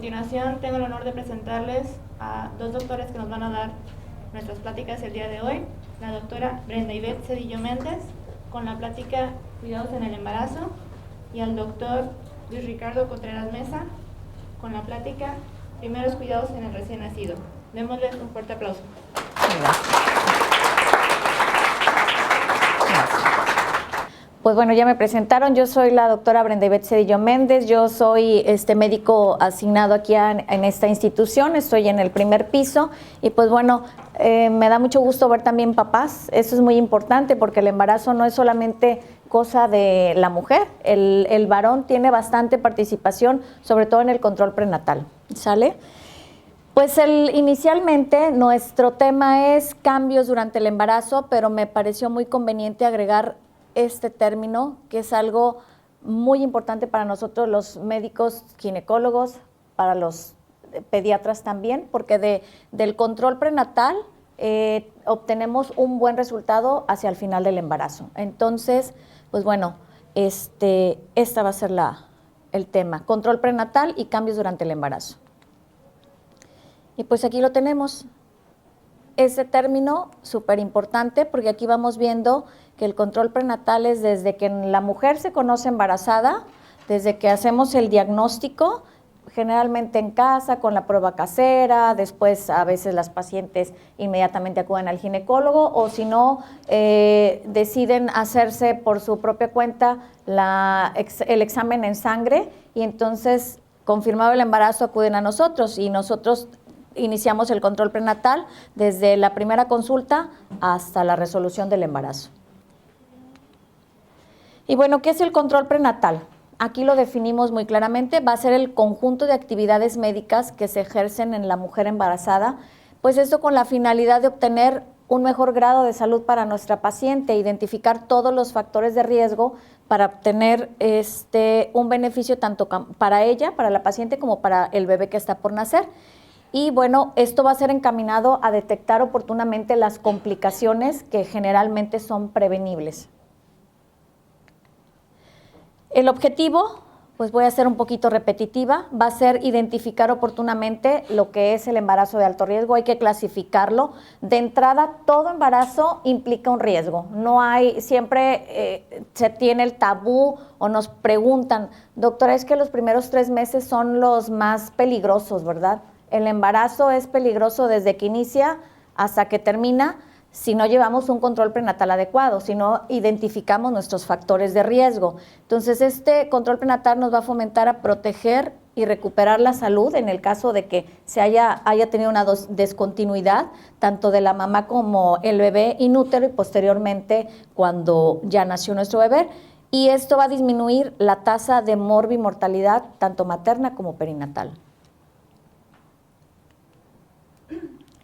continuación tengo el honor de presentarles a dos doctores que nos van a dar nuestras pláticas el día de hoy. La doctora Brenda Ivette Cedillo Méndez con la plática Cuidados en el embarazo, y al doctor Luis Ricardo Contreras Mesa con la plática Primeros cuidados en el recién nacido. Démosles un fuerte aplauso. Pues bueno, ya me presentaron. Yo soy la doctora Brenda Ivette Cedillo Méndez. Yo soy médico asignado aquí en esta institución. Estoy en el primer piso y pues bueno, me da mucho gusto ver también papás. Eso es muy importante porque el embarazo no es solamente cosa de la mujer. El varón tiene bastante participación, sobre todo en el control prenatal. ¿Sale? Pues inicialmente nuestro tema es cambios durante el embarazo, pero me pareció muy conveniente agregar este término, que es algo muy importante para nosotros los médicos ginecólogos, para los pediatras también, porque del control prenatal obtenemos un buen resultado hacia el final del embarazo. Entonces, pues bueno, esta va a ser el tema, control prenatal y cambios durante el embarazo. Y pues aquí lo tenemos. Ese término súper importante porque aquí vamos viendo que el control prenatal es desde que la mujer se conoce embarazada, desde que hacemos el diagnóstico, generalmente en casa con la prueba casera, después a veces las pacientes inmediatamente acuden al ginecólogo o si no, deciden hacerse por su propia cuenta el examen en sangre y entonces, confirmado el embarazo, acuden a nosotros y nosotros iniciamos el control prenatal desde la primera consulta hasta la resolución del embarazo. Y bueno, ¿qué es el control prenatal? Aquí lo definimos muy claramente, va a ser el conjunto de actividades médicas que se ejercen en la mujer embarazada, pues esto con la finalidad de obtener un mejor grado de salud para nuestra paciente, identificar todos los factores de riesgo para obtener un beneficio tanto para ella, para la paciente, como para el bebé que está por nacer. Y bueno, esto va a ser encaminado a detectar oportunamente las complicaciones que generalmente son prevenibles. El objetivo, pues voy a ser un poquito repetitiva, va a ser identificar oportunamente lo que es el embarazo de alto riesgo, hay que clasificarlo. De entrada, todo embarazo implica un riesgo, no hay, siempre se tiene el tabú o nos preguntan, doctora, es que los primeros 3 meses son los más peligrosos, ¿verdad? El embarazo es peligroso desde que inicia hasta que termina si no llevamos un control prenatal adecuado, si no identificamos nuestros factores de riesgo. Entonces, este control prenatal nos va a fomentar a proteger y recuperar la salud en el caso de que se haya tenido una descontinuidad, tanto de la mamá como el bebé in útero y posteriormente cuando ya nació nuestro bebé. Y esto va a disminuir la tasa de morbimortalidad, tanto materna como perinatal.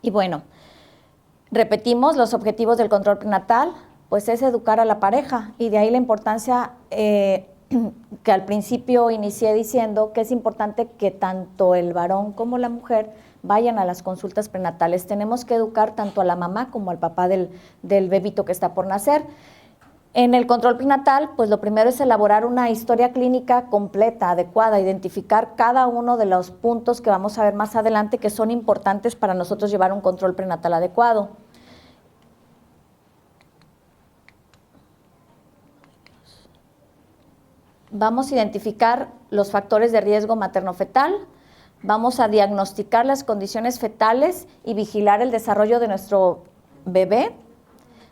Y bueno, repetimos los objetivos del control prenatal, pues es educar a la pareja y de ahí la importancia que al principio inicié diciendo que es importante que tanto el varón como la mujer vayan a las consultas prenatales. Tenemos que educar tanto a la mamá como al papá del bebito que está por nacer. En el control prenatal, pues lo primero es elaborar una historia clínica completa, adecuada, identificar cada uno de los puntos que vamos a ver más adelante que son importantes para nosotros llevar un control prenatal adecuado. Vamos a identificar los factores de riesgo materno-fetal, vamos a diagnosticar las condiciones fetales y vigilar el desarrollo de nuestro bebé.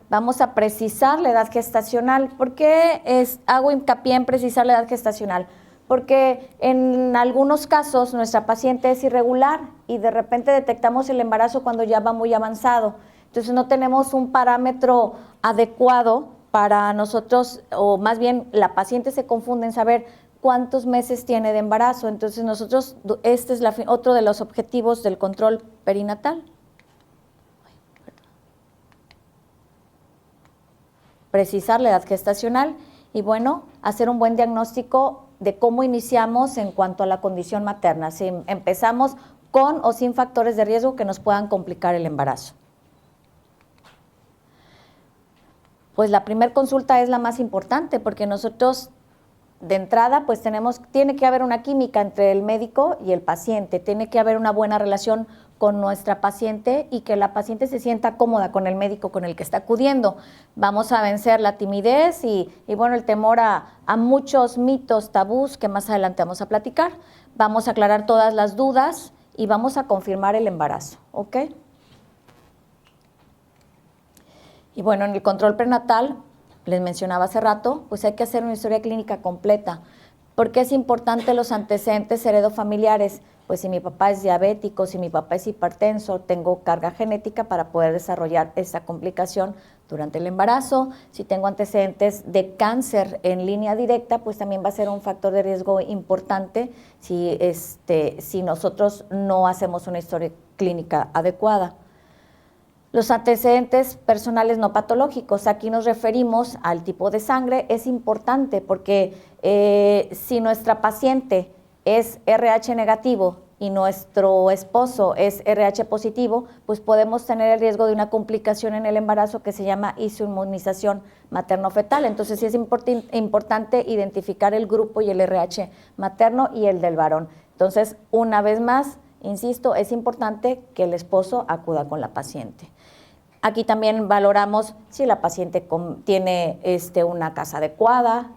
Vamos a precisar la edad gestacional. ¿Por qué hago hincapié en precisar la edad gestacional? Porque en algunos casos nuestra paciente es irregular y de repente detectamos el embarazo cuando ya va muy avanzado. Entonces no tenemos un parámetro adecuado para nosotros, o más bien la paciente se confunde en saber cuántos meses tiene de embarazo. Entonces nosotros, este es otro de los objetivos del control perinatal. Precisar la edad gestacional y bueno, hacer un buen diagnóstico de cómo iniciamos en cuanto a la condición materna, si empezamos con o sin factores de riesgo que nos puedan complicar el embarazo. Pues la primera consulta es la más importante porque nosotros de entrada, pues tiene que haber una química entre el médico y el paciente, tiene que haber una buena relación con nuestra paciente y que la paciente se sienta cómoda con el médico con el que está acudiendo. Vamos a vencer la timidez y bueno, el temor a muchos mitos, tabús que más adelante vamos a platicar. Vamos a aclarar todas las dudas y vamos a confirmar el embarazo, ¿ok? Y bueno, en el control prenatal, les mencionaba hace rato, pues hay que hacer una historia clínica completa. ¿Por qué es importante los antecedentes heredofamiliares? Pues si mi papá es diabético, si mi papá es hipertenso, tengo carga genética para poder desarrollar esa complicación durante el embarazo. Si tengo antecedentes de cáncer en línea directa, pues también va a ser un factor de riesgo importante si nosotros no hacemos una historia clínica adecuada. Los antecedentes personales no patológicos, aquí nos referimos al tipo de sangre, es importante porque si nuestra paciente es RH negativo y nuestro esposo es RH positivo, pues podemos tener el riesgo de una complicación en el embarazo que se llama isoinmunización materno-fetal. Entonces sí es importante identificar el grupo y el RH materno y el del varón. Entonces, una vez más, insisto, es importante que el esposo acuda con la paciente. Aquí también valoramos si la paciente tiene una casa adecuada,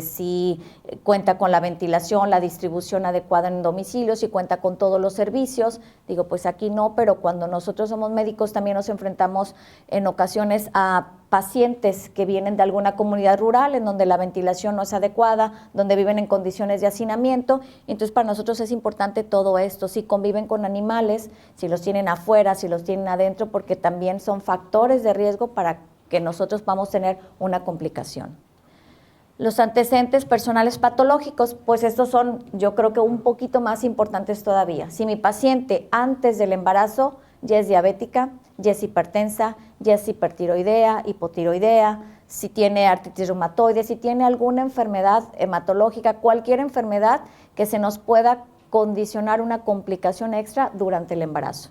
si cuenta con la ventilación, la distribución adecuada en domicilio, si cuenta con todos los servicios. Digo, pues aquí no, pero cuando nosotros somos médicos también nos enfrentamos en ocasiones a pacientes que vienen de alguna comunidad rural en donde la ventilación no es adecuada, donde viven en condiciones de hacinamiento. Entonces, para nosotros es importante todo esto, si conviven con animales, si los tienen afuera, si los tienen adentro, porque también son factores de riesgo para que nosotros podamos tener una complicación. Los antecedentes personales patológicos, pues estos son, yo creo que un poquito más importantes todavía. Si mi paciente antes del embarazo ya es diabética, ya es hipertensa, ya es hipertiroidea, hipotiroidea, si tiene artritis reumatoide, si tiene alguna enfermedad hematológica, cualquier enfermedad que se nos pueda condicionar una complicación extra durante el embarazo.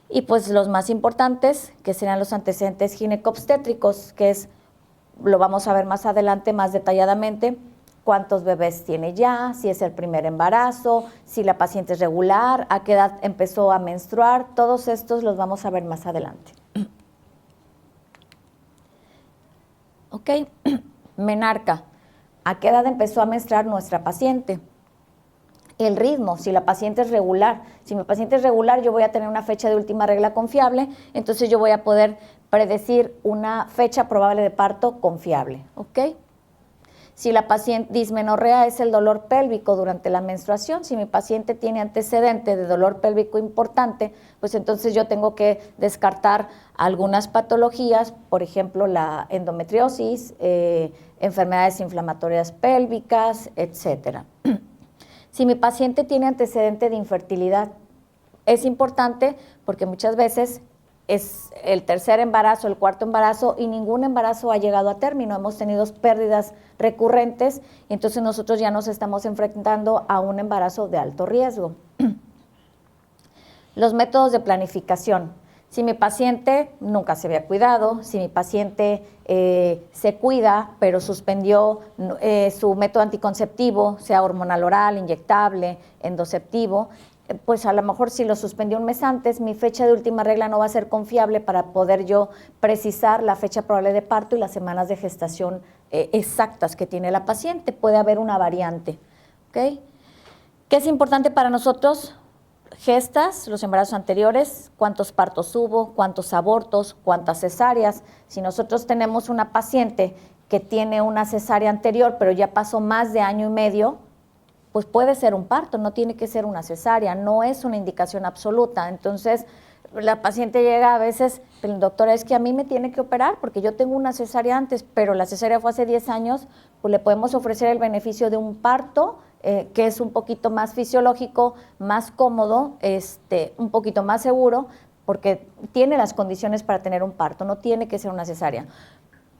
Y pues los más importantes, que serán los antecedentes ginecobstétricos, que lo vamos a ver más adelante, más detalladamente, cuántos bebés tiene ya, si es el primer embarazo, si la paciente es regular, a qué edad empezó a menstruar, todos estos los vamos a ver más adelante. Ok, menarca, ¿a qué edad empezó a menstruar nuestra paciente? El ritmo, si la paciente es regular. Si mi paciente es regular, yo voy a tener una fecha de última regla confiable, entonces yo voy a poder predecir una fecha probable de parto confiable, ¿ok? Si la paciente dismenorrea es el dolor pélvico durante la menstruación, si mi paciente tiene antecedente de dolor pélvico importante, pues entonces yo tengo que descartar algunas patologías, por ejemplo la endometriosis, enfermedades inflamatorias pélvicas, etcétera. Si mi paciente tiene antecedente de infertilidad, es importante porque muchas veces es el tercer embarazo, el cuarto embarazo y ningún embarazo ha llegado a término. Hemos tenido pérdidas recurrentes y entonces nosotros ya nos estamos enfrentando a un embarazo de alto riesgo. Los métodos de planificación. Si mi paciente nunca se había cuidado, si mi paciente se cuida pero suspendió su método anticonceptivo, sea hormonal oral, inyectable, endoceptivo, pues a lo mejor si lo suspendió un mes antes, mi fecha de última regla no va a ser confiable para poder yo precisar la fecha probable de parto y las semanas de gestación exactas que tiene la paciente. Puede haber una variante, ¿ok? ¿Qué es importante para nosotros? Gestas, los embarazos anteriores, cuántos partos hubo, cuántos abortos, cuántas cesáreas. Si nosotros tenemos una paciente que tiene una cesárea anterior, pero ya pasó más de año y medio, pues puede ser un parto, no tiene que ser una cesárea, no es una indicación absoluta. Entonces, la paciente llega a veces, pero doctora, es que a mí me tiene que operar porque yo tengo una cesárea antes, pero la cesárea fue hace 10 años, pues le podemos ofrecer el beneficio de un parto, que es un poquito más fisiológico, más cómodo, un poquito más seguro, porque tiene las condiciones para tener un parto, no tiene que ser una cesárea.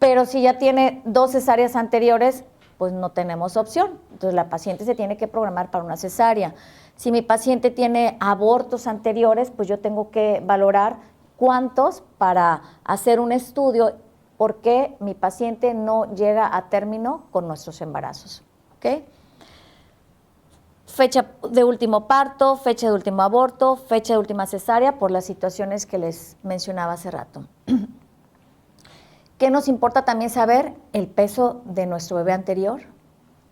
Pero si ya tiene 2 cesáreas anteriores, pues no tenemos opción. Entonces la paciente se tiene que programar para una cesárea. Si mi paciente tiene abortos anteriores, pues yo tengo que valorar cuántos para hacer un estudio por qué mi paciente no llega a término con nuestros embarazos. ¿Okay? Fecha de último parto, fecha de último aborto, fecha de última cesárea, por las situaciones que les mencionaba hace rato. ¿Qué nos importa también saber? El peso de nuestro bebé anterior,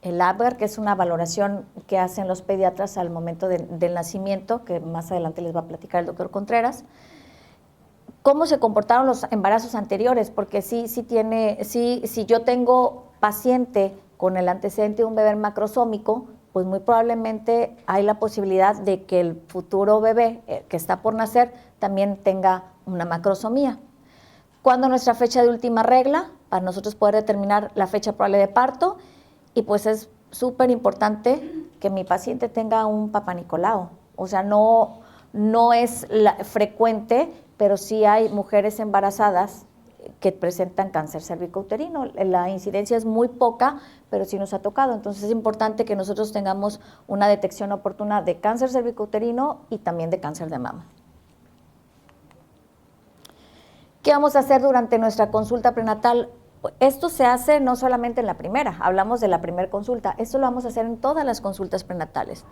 el Apgar, que es una valoración que hacen los pediatras al momento del nacimiento, que más adelante les va a platicar el doctor Contreras. ¿Cómo se comportaron los embarazos anteriores? Porque si yo tengo paciente con el antecedente de un bebé macrosómico, pues muy probablemente hay la posibilidad de que el futuro bebé que está por nacer también tenga una macrosomía. ¿Cuándo nuestra fecha de última regla? Para nosotros poder determinar la fecha probable de parto. Y pues es súper importante que mi paciente tenga un Papá Nicolau. O sea, no es frecuente, pero sí hay mujeres embarazadas que presentan cáncer cervicouterino. La incidencia es muy poca, pero sí nos ha tocado. Entonces es importante que nosotros tengamos una detección oportuna de cáncer cervicouterino y también de cáncer de mama. ¿Qué vamos a hacer durante nuestra consulta prenatal? Esto se hace no solamente en la primera, hablamos de la primera consulta, esto lo vamos a hacer en todas las consultas prenatales.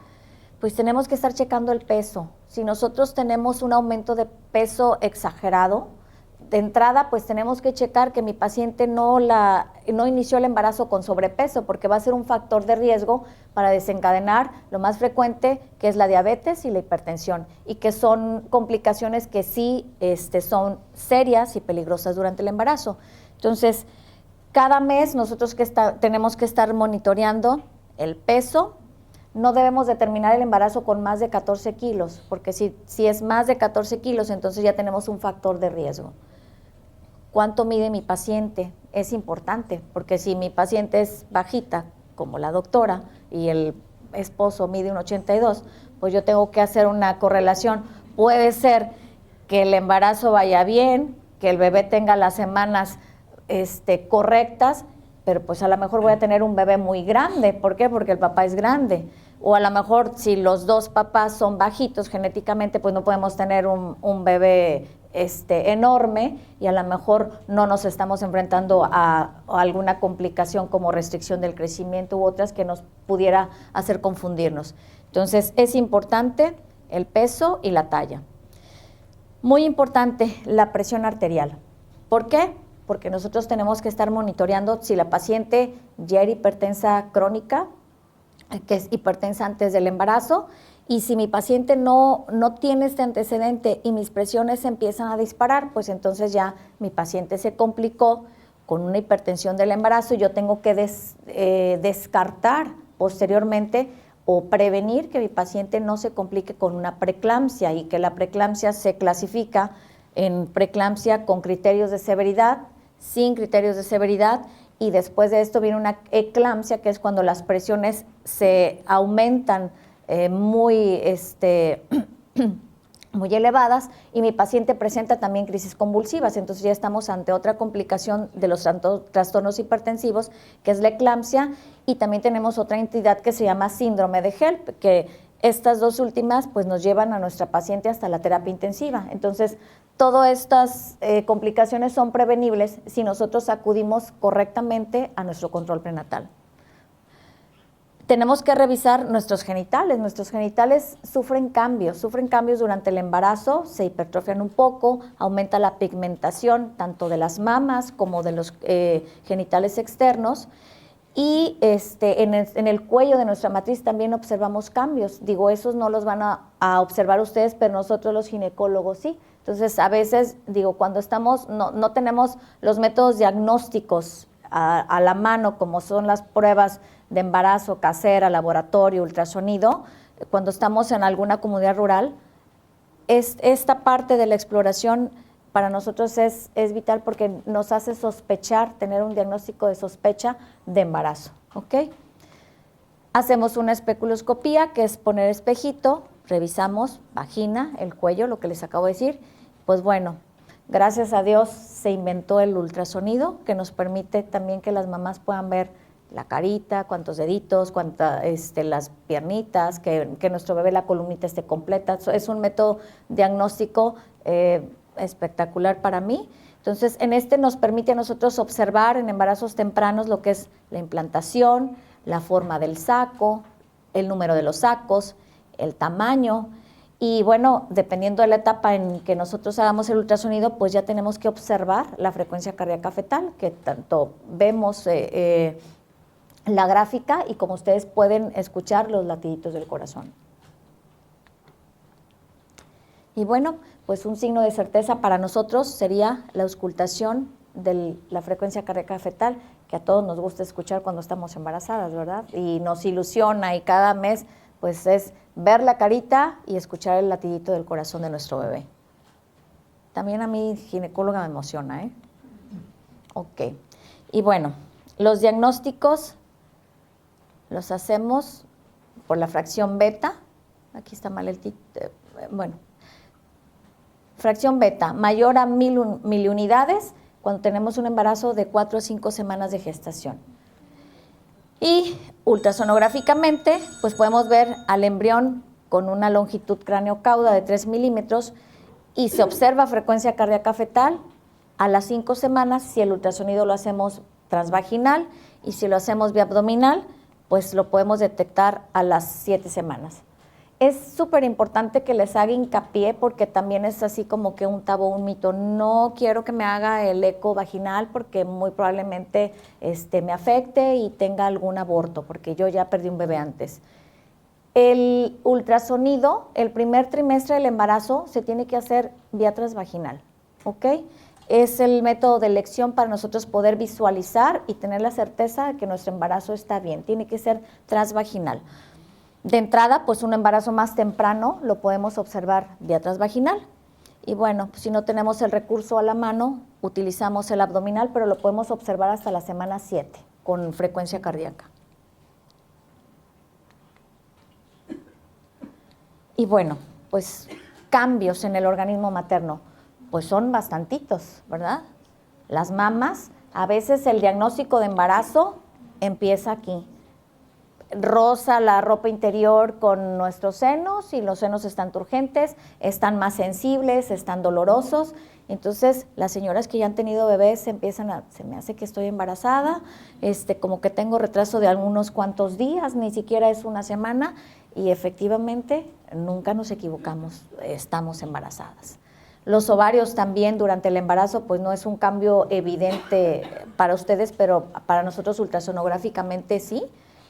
Pues tenemos que estar checando el peso. Si nosotros tenemos un aumento de peso exagerado, de entrada, pues tenemos que checar que mi paciente no inició el embarazo con sobrepeso, porque va a ser un factor de riesgo para desencadenar lo más frecuente, que es la diabetes y la hipertensión, y que son complicaciones que sí son serias y peligrosas durante el embarazo. Entonces, cada mes nosotros tenemos que estar monitoreando el peso. No debemos determinar el embarazo con más de 14 kilos, porque si es más de 14 kilos, entonces ya tenemos un factor de riesgo. ¿Cuánto mide mi paciente? Es importante, porque si mi paciente es bajita, como la doctora, y el esposo mide un 82, pues yo tengo que hacer una correlación. Puede ser que el embarazo vaya bien, que el bebé tenga las semanas correctas, pero pues a lo mejor voy a tener un bebé muy grande. ¿Por qué? Porque el papá es grande. O a lo mejor si los dos papás son bajitos genéticamente, pues no podemos tener un bebé enorme, y a lo mejor no nos estamos enfrentando a alguna complicación como restricción del crecimiento u otras que nos pudiera hacer confundirnos. Entonces es importante el peso y la talla. Muy importante la presión arterial. ¿Por qué? Porque nosotros tenemos que estar monitoreando si la paciente ya era hipertensa crónica, que es hipertensa antes del embarazo, y si mi paciente no tiene este antecedente y mis presiones empiezan a disparar, pues entonces ya mi paciente se complicó con una hipertensión del embarazo y yo tengo que descartar posteriormente o prevenir que mi paciente no se complique con una preeclampsia, y que la preeclampsia se clasifica en preeclampsia con criterios de severidad, sin criterios de severidad, y después de esto viene una eclampsia, que es cuando las presiones se aumentan muy elevadas, y mi paciente presenta también crisis convulsivas. Entonces ya estamos ante otra complicación de los trastornos hipertensivos, que es la eclampsia, y también tenemos otra entidad que se llama síndrome de HELP, que estas dos últimas pues nos llevan a nuestra paciente hasta la terapia intensiva. Entonces, todas estas complicaciones son prevenibles si nosotros acudimos correctamente a nuestro control prenatal. Tenemos que revisar nuestros genitales. Nuestros genitales sufren cambios durante el embarazo, se hipertrofian un poco, aumenta la pigmentación tanto de las mamas como de los genitales externos. Y en el cuello de nuestra matriz también observamos cambios. Digo, esos no los van a observar ustedes, pero nosotros los ginecólogos sí. Entonces, a veces, digo, cuando no tenemos los métodos diagnósticos a la mano, como son las pruebas de embarazo casera, laboratorio, ultrasonido, cuando estamos en alguna comunidad rural, esta parte de la exploración para nosotros es vital, porque nos hace sospechar, tener un diagnóstico de sospecha de embarazo, ¿ok? Hacemos una especuloscopía, que es poner espejito, revisamos vagina, el cuello, lo que les acabo de decir. Pues bueno, gracias a Dios se inventó el ultrasonido, que nos permite también que las mamás puedan ver la carita, cuántos deditos, las piernitas, que nuestro bebé, la columnita esté completa. Es un método diagnóstico espectacular para mí, Entonces, en este nos permite a nosotros observar en embarazos tempranos lo que es la implantación, la forma del saco, el número de los sacos, el tamaño. Y bueno, dependiendo de la etapa en que nosotros hagamos el ultrasonido, pues ya tenemos que observar la frecuencia cardíaca fetal, que tanto vemos la gráfica y como ustedes pueden escuchar los latiditos del corazón. Y bueno, pues un signo de certeza para nosotros sería la auscultación de la frecuencia cardíaca fetal, que a todos nos gusta escuchar cuando estamos embarazadas, ¿verdad? Y nos ilusiona, y cada mes pues es ver la carita y escuchar el latidito del corazón de nuestro bebé. También a mí, ginecóloga, me emociona, ¿eh? Ok. Y bueno, los diagnósticos los hacemos por la fracción beta. Aquí está mal el título. Bueno, fracción beta, mayor a 1000 unidades cuando tenemos un embarazo de 4 a 5 semanas de gestación. Y ultrasonográficamente, pues podemos ver al embrión con una longitud cráneo-cauda de 3 milímetros y se observa frecuencia cardíaca fetal a las 5 semanas si el ultrasonido lo hacemos transvaginal, y si lo hacemos vía abdominal, pues lo podemos detectar a las 7 semanas. Es súper importante que les haga hincapié porque también es así como que un tabú, un mito. No quiero que me haga el eco vaginal porque muy probablemente me afecte y tenga algún aborto, porque yo ya perdí un bebé antes. El ultrasonido, el primer trimestre del embarazo, se tiene que hacer vía transvaginal, ¿ok? Es el método de elección para nosotros poder visualizar y tener la certeza de que nuestro embarazo está bien. Tiene que ser transvaginal. De entrada, pues un embarazo más temprano lo podemos observar vía transvaginal. Y bueno, pues si no tenemos el recurso a la mano, utilizamos el abdominal, pero lo podemos observar hasta la semana 7 con frecuencia cardíaca. Y bueno, pues cambios en el organismo materno, pues son bastantitos, ¿verdad? Las mamas, a veces el diagnóstico de embarazo empieza aquí. Rosa la ropa interior con nuestros senos y los senos están turgentes, están más sensibles, están dolorosos. Entonces las señoras que ya han tenido bebés empiezan a, se me hace que estoy embarazada, como que tengo retraso de algunos cuantos días, ni siquiera es una semana, y efectivamente nunca nos equivocamos, estamos embarazadas. Los ovarios también durante el embarazo, pues no es un cambio evidente para ustedes, pero para nosotros ultrasonográficamente sí.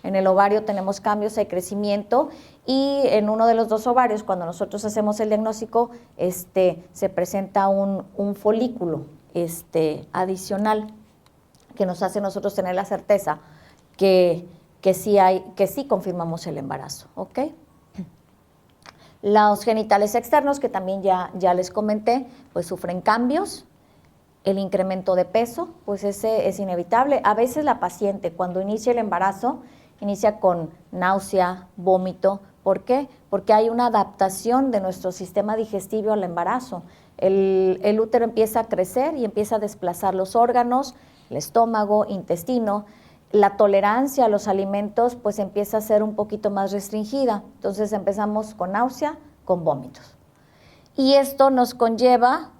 En el ovario tenemos cambios, hay crecimiento, y en uno de los dos ovarios, cuando nosotros hacemos el diagnóstico, se presenta un folículo adicional que nos hace nosotros tener la certeza que sí confirmamos el embarazo, ¿ok? Los genitales externos, que también ya les comenté, pues sufren cambios. El incremento de peso, pues ese es inevitable. A veces la paciente, cuando inicia el embarazo, inicia con náusea, vómito. ¿Por qué? Porque hay una adaptación de nuestro sistema digestivo al embarazo. El útero empieza a crecer y empieza a desplazar los órganos, el estómago, intestino. La tolerancia a los alimentos pues empieza a ser un poquito más restringida. Entonces empezamos con náusea, con vómitos. Y esto nos conlleva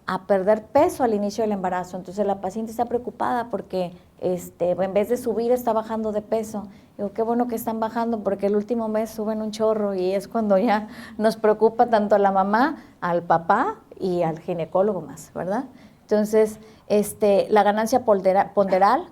a perder peso al inicio del embarazo. Entonces la paciente está preocupada porque en vez de subir está bajando de peso. Digo, qué bueno que están bajando porque el último mes suben un chorro, y es cuando ya nos preocupa tanto a la mamá, al papá y al ginecólogo más, ¿verdad? Entonces, la ganancia ponderal,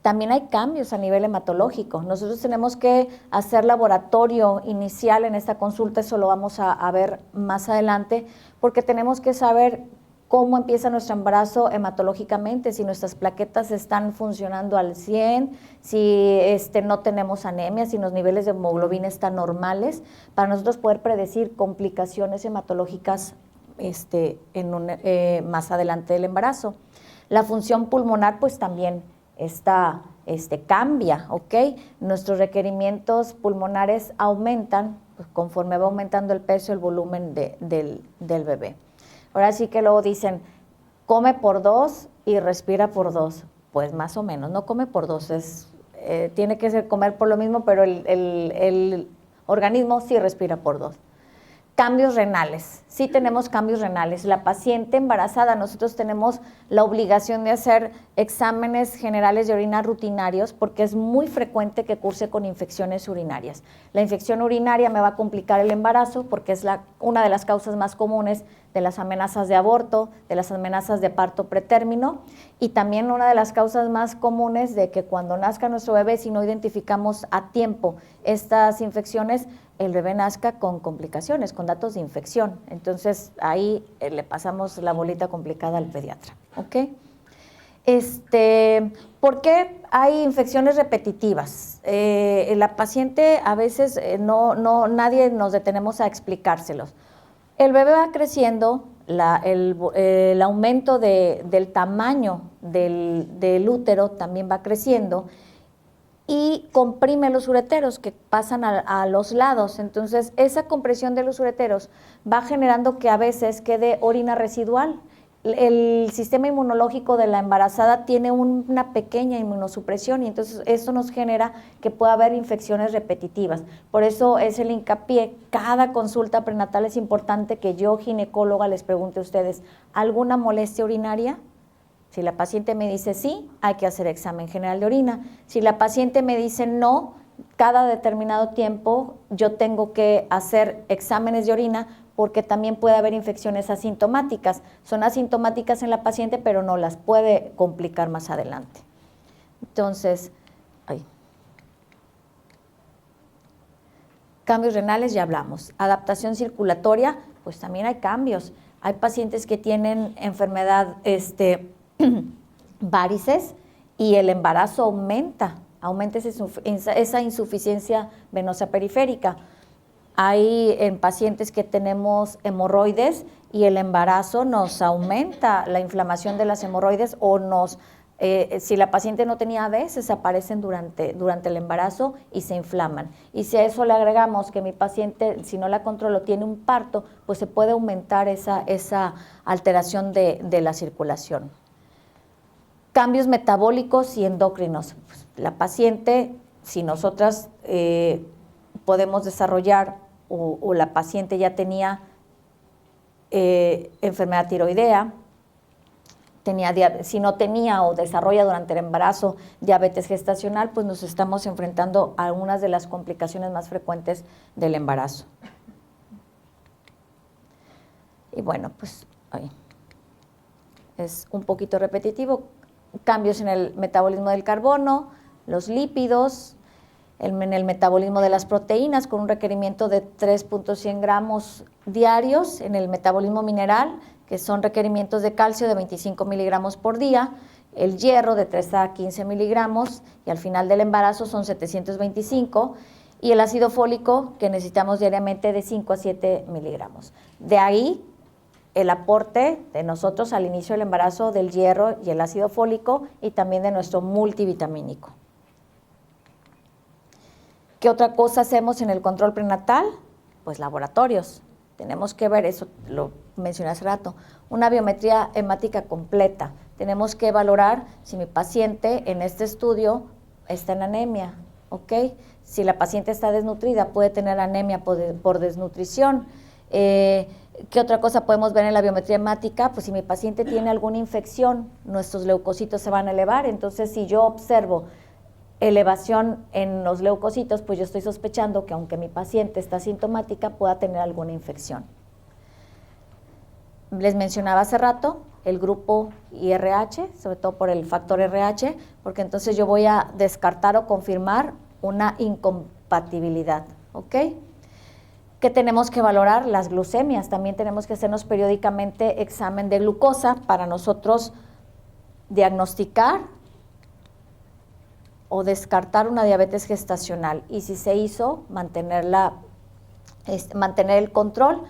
también hay cambios a nivel hematológico. Nosotros tenemos que hacer laboratorio inicial en esta consulta, eso lo vamos a ver más adelante, porque tenemos que saber cómo empieza nuestro embarazo hematológicamente, si nuestras plaquetas están funcionando al 100, si no tenemos anemia, si los niveles de hemoglobina están normales, para nosotros poder predecir complicaciones hematológicas más adelante del embarazo. La función pulmonar pues también cambia, ¿ok? Nuestros requerimientos pulmonares aumentan pues, conforme va aumentando el peso y el volumen del bebé. Ahora sí que luego dicen, come por 2 y respira por 2. Pues más o menos, no come por 2, tiene que ser comer por lo mismo, pero el organismo sí respira por 2. Cambios renales. Sí tenemos cambios renales. La paciente embarazada, nosotros tenemos la obligación de hacer exámenes generales de orina rutinarios porque es muy frecuente que curse con infecciones urinarias. La infección urinaria me va a complicar el embarazo porque es una de las causas más comunes de las amenazas de aborto, de las amenazas de parto pretérmino y también una de las causas más comunes de que cuando nazca nuestro bebé, si no identificamos a tiempo estas infecciones, el bebé nazca con complicaciones, con datos de infección. Entonces, ahí le pasamos la bolita complicada al pediatra, ¿ok? ¿Por qué hay infecciones repetitivas? La paciente a veces nadie nos detenemos a explicárselos. El bebé va creciendo, el aumento del tamaño del útero también va creciendo y comprime los ureteros que pasan a los lados. Entonces, esa compresión de los ureteros va generando que a veces quede orina residual. El sistema inmunológico de la embarazada tiene una pequeña inmunosupresión y entonces eso nos genera que pueda haber infecciones repetitivas. Por eso es el hincapié, cada consulta prenatal es importante que yo, ginecóloga, les pregunte a ustedes, ¿alguna molestia urinaria? Si la paciente me dice sí, hay que hacer examen general de orina. Si la paciente me dice no, cada determinado tiempo yo tengo que hacer exámenes de orina porque también puede haber infecciones asintomáticas. Son asintomáticas en la paciente, pero no las puede complicar más adelante. Entonces, cambios renales ya hablamos. Adaptación circulatoria, pues también hay cambios. Hay pacientes que tienen enfermedad varices y el embarazo aumenta esa insuficiencia venosa periférica. Hay en pacientes que tenemos hemorroides y el embarazo nos aumenta la inflamación de las hemorroides o si la paciente no tenía, a veces aparecen durante el embarazo y se inflaman. Y si a eso le agregamos que mi paciente, si no la controlo, tiene un parto, pues se puede aumentar esa alteración de la circulación. Cambios metabólicos y endocrinos. Pues, la paciente, si nosotras podemos desarrollar o la paciente ya tenía enfermedad tiroidea, si no tenía o desarrolla durante el embarazo diabetes gestacional, pues nos estamos enfrentando a algunas de las complicaciones más frecuentes del embarazo. Y bueno, pues es un poquito repetitivo. Cambios en el metabolismo del carbono, los lípidos, en el metabolismo de las proteínas con un requerimiento de 3.100 gramos diarios, en el metabolismo mineral, que son requerimientos de calcio de 25 miligramos por día, el hierro de 3 a 15 miligramos y al final del embarazo son 725 y el ácido fólico que necesitamos diariamente de 5 a 7 miligramos. De ahí el aporte de nosotros al inicio del embarazo del hierro y el ácido fólico y también de nuestro multivitamínico. ¿Qué otra cosa hacemos en el control prenatal? Pues laboratorios. Tenemos que ver, eso lo mencioné hace rato, una biometría hemática completa. Tenemos que valorar si mi paciente en este estudio está en anemia, ¿ok? Si la paciente está desnutrida, puede tener anemia por desnutrición. ¿Qué otra cosa podemos ver en la biometría hemática? Pues si mi paciente tiene alguna infección, nuestros leucocitos se van a elevar. Entonces, si yo observo elevación en los leucocitos, pues yo estoy sospechando que aunque mi paciente está asintomática, pueda tener alguna infección. Les mencionaba hace rato el grupo IRH, sobre todo por el factor RH, porque entonces yo voy a descartar o confirmar una incompatibilidad, ¿ok? ¿Qué tenemos que valorar? Las glucemias. También tenemos que hacernos periódicamente examen de glucosa para nosotros diagnosticar o descartar una diabetes gestacional y si se hizo, mantener el control.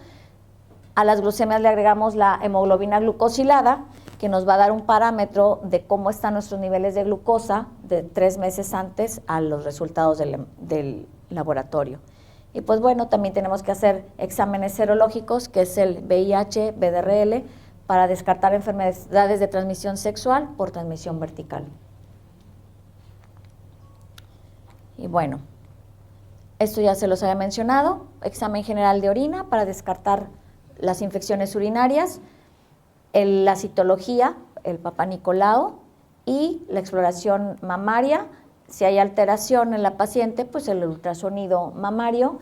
A las glucemias le agregamos la hemoglobina glucosilada, que nos va a dar un parámetro de cómo están nuestros niveles de glucosa de 3 meses antes a los resultados del laboratorio. Y pues bueno, también tenemos que hacer exámenes serológicos, que es el VIH, VDRL, para descartar enfermedades de transmisión sexual por transmisión vertical. Y bueno, Esto ya se los había mencionado, examen general de orina para descartar las infecciones urinarias, la citología, el Papá Nicolau y la exploración mamaria. Si hay alteración en la paciente, pues el ultrasonido mamario.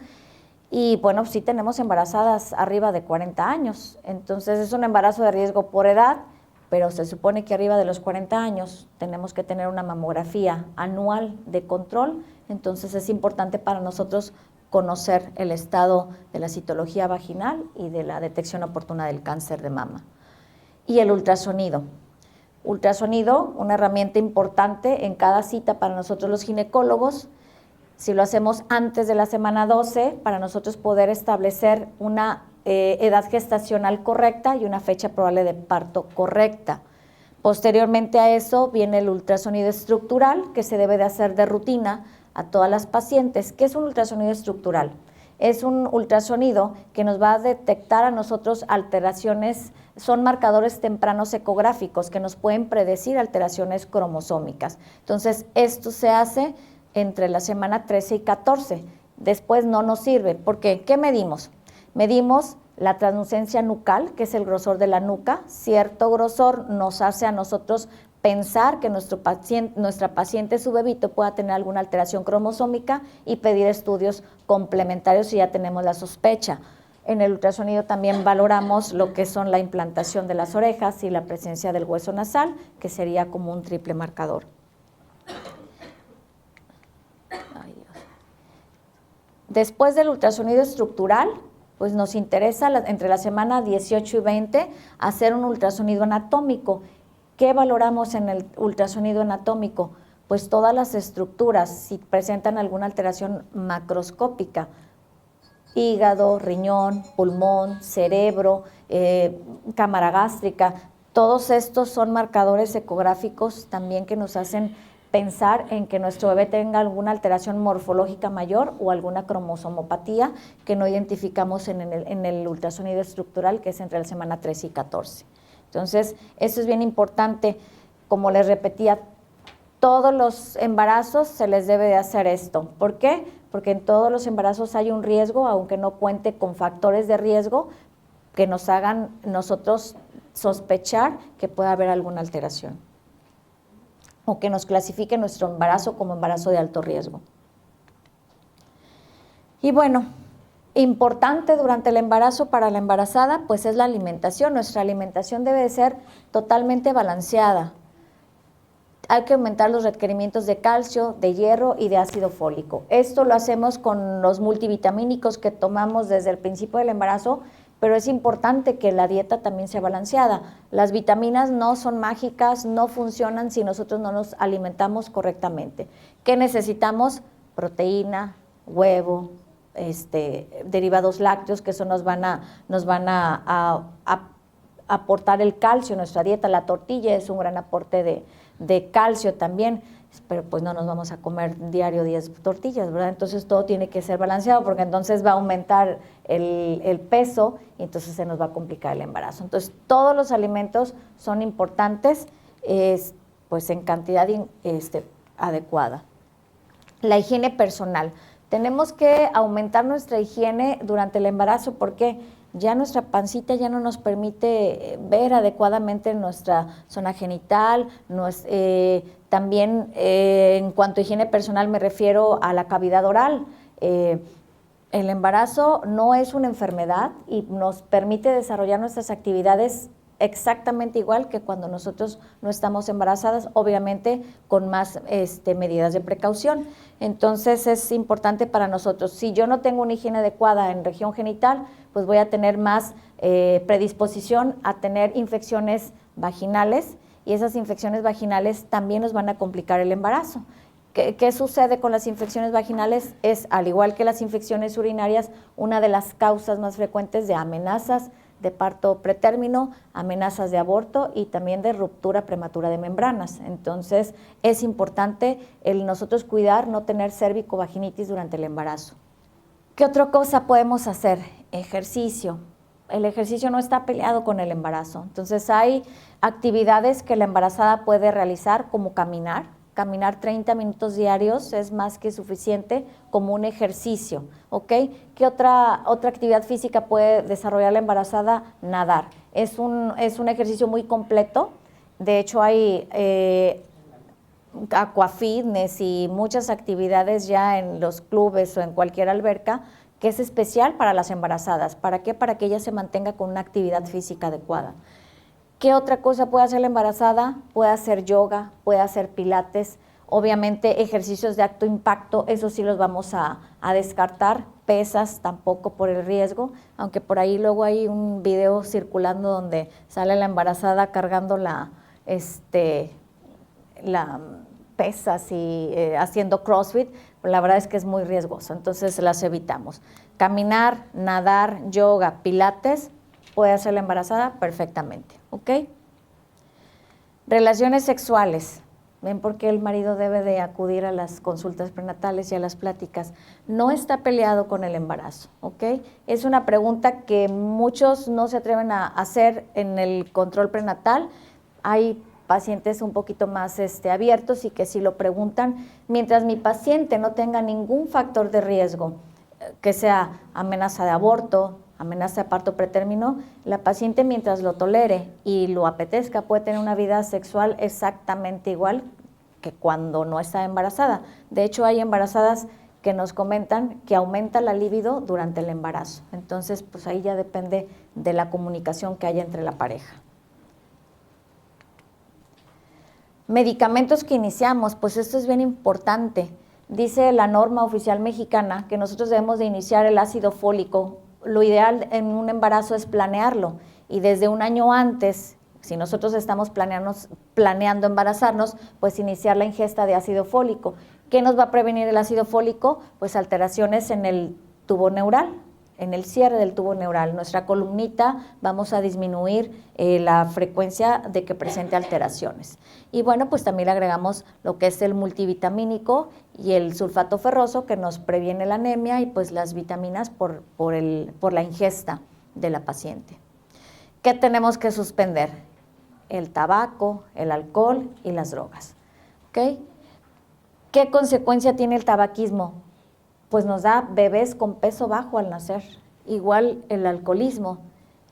Y bueno, sí tenemos embarazadas arriba de 40 años, entonces es un embarazo de riesgo por edad, pero se supone que arriba de los 40 años tenemos que tener una mamografía anual de control, entonces es importante para nosotros conocer el estado de la citología vaginal y de la detección oportuna del cáncer de mama. Y el ultrasonido. Ultrasonido, una herramienta importante en cada cita para nosotros los ginecólogos. Si lo hacemos antes de la semana 12, para nosotros poder establecer una edad gestacional correcta y una fecha probable de parto correcta. Posteriormente a eso viene el ultrasonido estructural, que se debe de hacer de rutina a todas las pacientes. ¿Qué es un ultrasonido estructural? Es un ultrasonido que nos va a detectar a nosotros alteraciones, son marcadores tempranos ecográficos que nos pueden predecir alteraciones cromosómicas. Entonces, esto se hace entre la semana 13 y 14. Después no nos sirve. ¿Por qué? ¿Qué medimos? Medimos la translucencia nucal, que es el grosor de la nuca. Cierto grosor nos hace a nosotros pensar que nuestra paciente, su bebito, pueda tener alguna alteración cromosómica y pedir estudios complementarios si ya tenemos la sospecha. En el ultrasonido también valoramos lo que son la implantación de las orejas y la presencia del hueso nasal, que sería como un triple marcador. Después del ultrasonido estructural, pues nos interesa entre la semana 18 y 20 hacer un ultrasonido anatómico. ¿Qué valoramos en el ultrasonido anatómico? Pues todas las estructuras, si presentan alguna alteración macroscópica, hígado, riñón, pulmón, cerebro, cámara gástrica, todos estos son marcadores ecográficos también que nos hacen pensar en que nuestro bebé tenga alguna alteración morfológica mayor o alguna cromosomopatía que no identificamos en el ultrasonido estructural, que es entre la semana 13 y 14. Entonces, eso es bien importante. Como les repetía, todos los embarazos se les debe de hacer esto. ¿Por qué? Porque en todos los embarazos hay un riesgo, aunque no cuente con factores de riesgo que nos hagan nosotros sospechar que pueda haber alguna alteración o que nos clasifique nuestro embarazo como embarazo de alto riesgo. Y bueno, importante durante el embarazo para la embarazada, pues es la alimentación. Nuestra alimentación debe de ser totalmente balanceada. Hay que aumentar los requerimientos de calcio, de hierro y de ácido fólico. Esto lo hacemos con los multivitamínicos que tomamos desde el principio del embarazo, pero es importante que la dieta también sea balanceada. Las vitaminas no son mágicas, no funcionan si nosotros no nos alimentamos correctamente. ¿Qué necesitamos? Proteína, huevo, derivados lácteos, que eso nos van a aportar el calcio en nuestra dieta. La tortilla es un gran aporte de calcio también, pero pues no nos vamos a comer diario 10 tortillas, ¿verdad? Entonces todo tiene que ser balanceado, porque entonces va a aumentar el peso y entonces se nos va a complicar el embarazo. Entonces todos los alimentos son importantes, pues en cantidad adecuada. La higiene personal. Tenemos que aumentar nuestra higiene durante el embarazo porque ya nuestra pancita ya no nos permite ver adecuadamente nuestra zona genital. También en cuanto a higiene personal me refiero a la cavidad oral. El embarazo no es una enfermedad y nos permite desarrollar nuestras actividades exactamente igual que cuando nosotros no estamos embarazadas, obviamente con más medidas de precaución. Entonces es importante para nosotros. Si yo no tengo una higiene adecuada en región genital, pues voy a tener más predisposición a tener infecciones vaginales, y esas infecciones vaginales también nos van a complicar el embarazo. ¿Qué sucede con las infecciones vaginales? Es, al igual que las infecciones urinarias, una de las causas más frecuentes de amenazas de parto pretérmino, amenazas de aborto y también de ruptura prematura de membranas. Entonces, es importante el nosotros cuidar, no tener cérvico-vaginitis durante el embarazo. ¿Qué otra cosa podemos hacer? Ejercicio. El ejercicio no está peleado con el embarazo. Entonces, hay actividades que la embarazada puede realizar, como caminar. caminar 30 minutos diarios es más que suficiente como un ejercicio, ¿ok? ¿Qué otra actividad física puede desarrollar la embarazada? Nadar. Es un ejercicio muy completo. De hecho, hay aquafitness y muchas actividades ya en los clubes o en cualquier alberca que es especial para las embarazadas. ¿Para qué? Para que ella se mantenga con una actividad física adecuada. ¿Qué otra cosa puede hacer la embarazada? Puede hacer yoga, puede hacer pilates, obviamente ejercicios de alto impacto, eso sí los vamos a descartar, pesas tampoco por el riesgo, aunque por ahí luego hay un video circulando donde sale la embarazada cargando la pesas y haciendo CrossFit, la verdad es que es muy riesgoso, entonces las evitamos. Caminar, nadar, yoga, pilates, puede hacer la embarazada perfectamente, ¿ok? Relaciones sexuales. ¿Ven por qué el marido debe de acudir a las consultas prenatales y a las pláticas? No está peleado con el embarazo, ¿ok? Es una pregunta que muchos no se atreven a hacer en el control prenatal. Hay pacientes un poquito más abiertos y que si lo preguntan, mientras mi paciente no tenga ningún factor de riesgo, que sea amenaza de aborto, amenaza de parto pretérmino, la paciente mientras lo tolere y lo apetezca puede tener una vida sexual exactamente igual que cuando no está embarazada. De hecho, hay embarazadas que nos comentan que aumenta la libido durante el embarazo. Entonces, pues ahí ya depende de la comunicación que haya entre la pareja. Medicamentos que iniciamos, pues esto es bien importante. Dice la norma oficial mexicana que nosotros debemos de iniciar el ácido fólico. Lo ideal en un embarazo es planearlo y desde un año antes, si nosotros estamos planeando embarazarnos, pues iniciar la ingesta de ácido fólico. ¿Qué nos va a prevenir el ácido fólico? Pues alteraciones en el tubo neural, en el cierre del tubo neural. Nuestra columnita vamos a disminuir la frecuencia de que presente alteraciones. Y bueno, pues también le agregamos lo que es el multivitamínico y el sulfato ferroso que nos previene la anemia y pues las vitaminas por la ingesta de la paciente. ¿Qué tenemos que suspender? El tabaco, el alcohol y las drogas. ¿Okay? ¿Qué consecuencia tiene el tabaquismo? Pues nos da bebés con peso bajo al nacer, igual el alcoholismo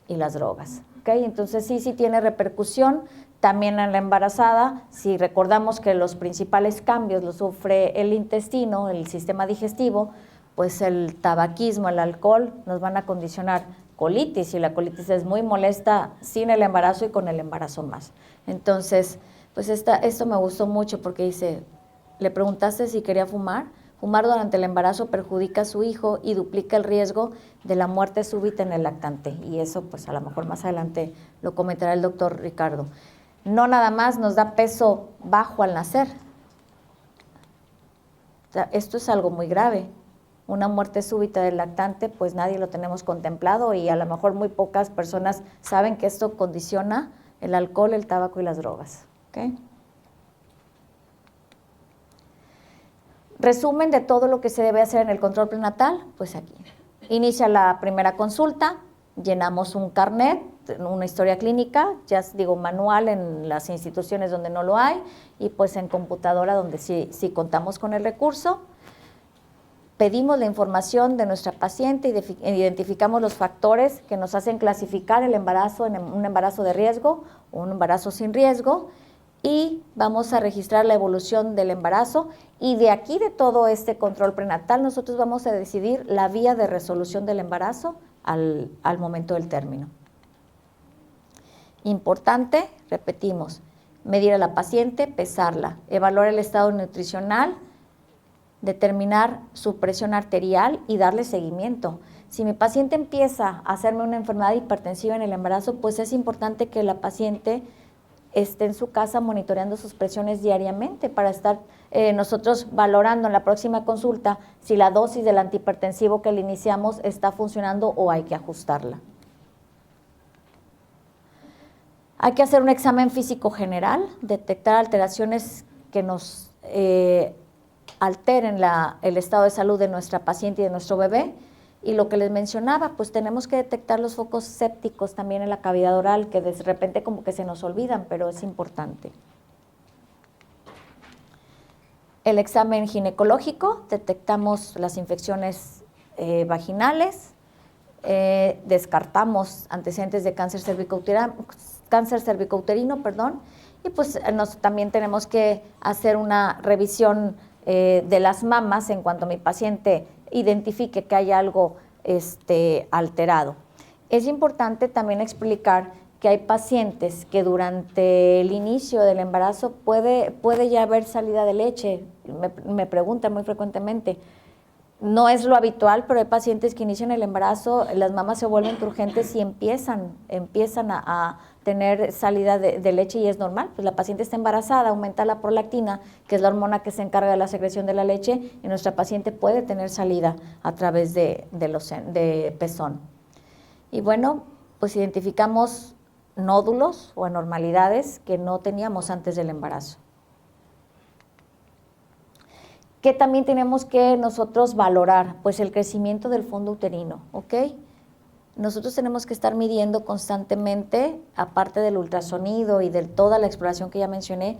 y las drogas. ¿Okay? Entonces sí tiene repercusión también en la embarazada. Si recordamos que los principales cambios los sufre el intestino, el sistema digestivo, pues el tabaquismo, el alcohol nos van a condicionar colitis y la colitis es muy molesta sin el embarazo y con el embarazo más. Entonces, pues esto me gustó mucho porque dice, le preguntaste si quería fumar. Fumar durante el embarazo perjudica a su hijo y duplica el riesgo de la muerte súbita en el lactante. Y eso, pues a lo mejor más adelante lo comentará el doctor Ricardo. No nada más nos da peso bajo al nacer. O sea, esto es algo muy grave. Una muerte súbita del lactante, pues nadie lo tenemos contemplado y a lo mejor muy pocas personas saben que esto condiciona el alcohol, el tabaco y las drogas. ¿Okay? Resumen de todo lo que se debe hacer en el control prenatal, pues aquí. Inicia la primera consulta, llenamos un carnet, una historia clínica, ya digo manual en las instituciones donde no lo hay y pues en computadora donde sí contamos con el recurso. Pedimos la información de nuestra paciente, identificamos los factores que nos hacen clasificar el embarazo en un embarazo de riesgo o un embarazo sin riesgo y vamos a registrar la evolución del embarazo y de aquí de todo este control prenatal nosotros vamos a decidir la vía de resolución del embarazo al momento del término. Importante, repetimos, medir a la paciente, pesarla, evaluar el estado nutricional, determinar su presión arterial y darle seguimiento. Si mi paciente empieza a hacerme una enfermedad hipertensiva en el embarazo, pues es importante que la paciente esté en su casa monitoreando sus presiones diariamente para estar nosotros valorando en la próxima consulta si la dosis del antihipertensivo que le iniciamos está funcionando o hay que ajustarla. Hay que hacer un examen físico general, detectar alteraciones que nos alteren el estado de salud de nuestra paciente y de nuestro bebé. Y lo que les mencionaba, pues tenemos que detectar los focos sépticos también en la cavidad oral, que de repente como que se nos olvidan, pero es importante. El examen ginecológico, detectamos las infecciones vaginales, descartamos antecedentes de cáncer cervicouterino, y pues también tenemos que hacer una revisión de las mamas en cuanto mi paciente identifique que hay algo alterado. Es importante también explicar que hay pacientes que durante el inicio del embarazo puede ya haber salida de leche. Me preguntan muy frecuentemente. No es lo habitual, pero hay pacientes que inician el embarazo, las mamas se vuelven turgentes y empiezan a tener salida de leche, y es normal. Pues la paciente está embarazada, aumenta la prolactina, que es la hormona que se encarga de la secreción de la leche, y nuestra paciente puede tener salida a través de pezón. Y bueno, pues identificamos nódulos o anormalidades que no teníamos antes del embarazo. ¿Qué también tenemos que nosotros valorar? Pues el crecimiento del fondo uterino, ¿ok? Nosotros tenemos que estar midiendo constantemente, aparte del ultrasonido y de toda la exploración que ya mencioné,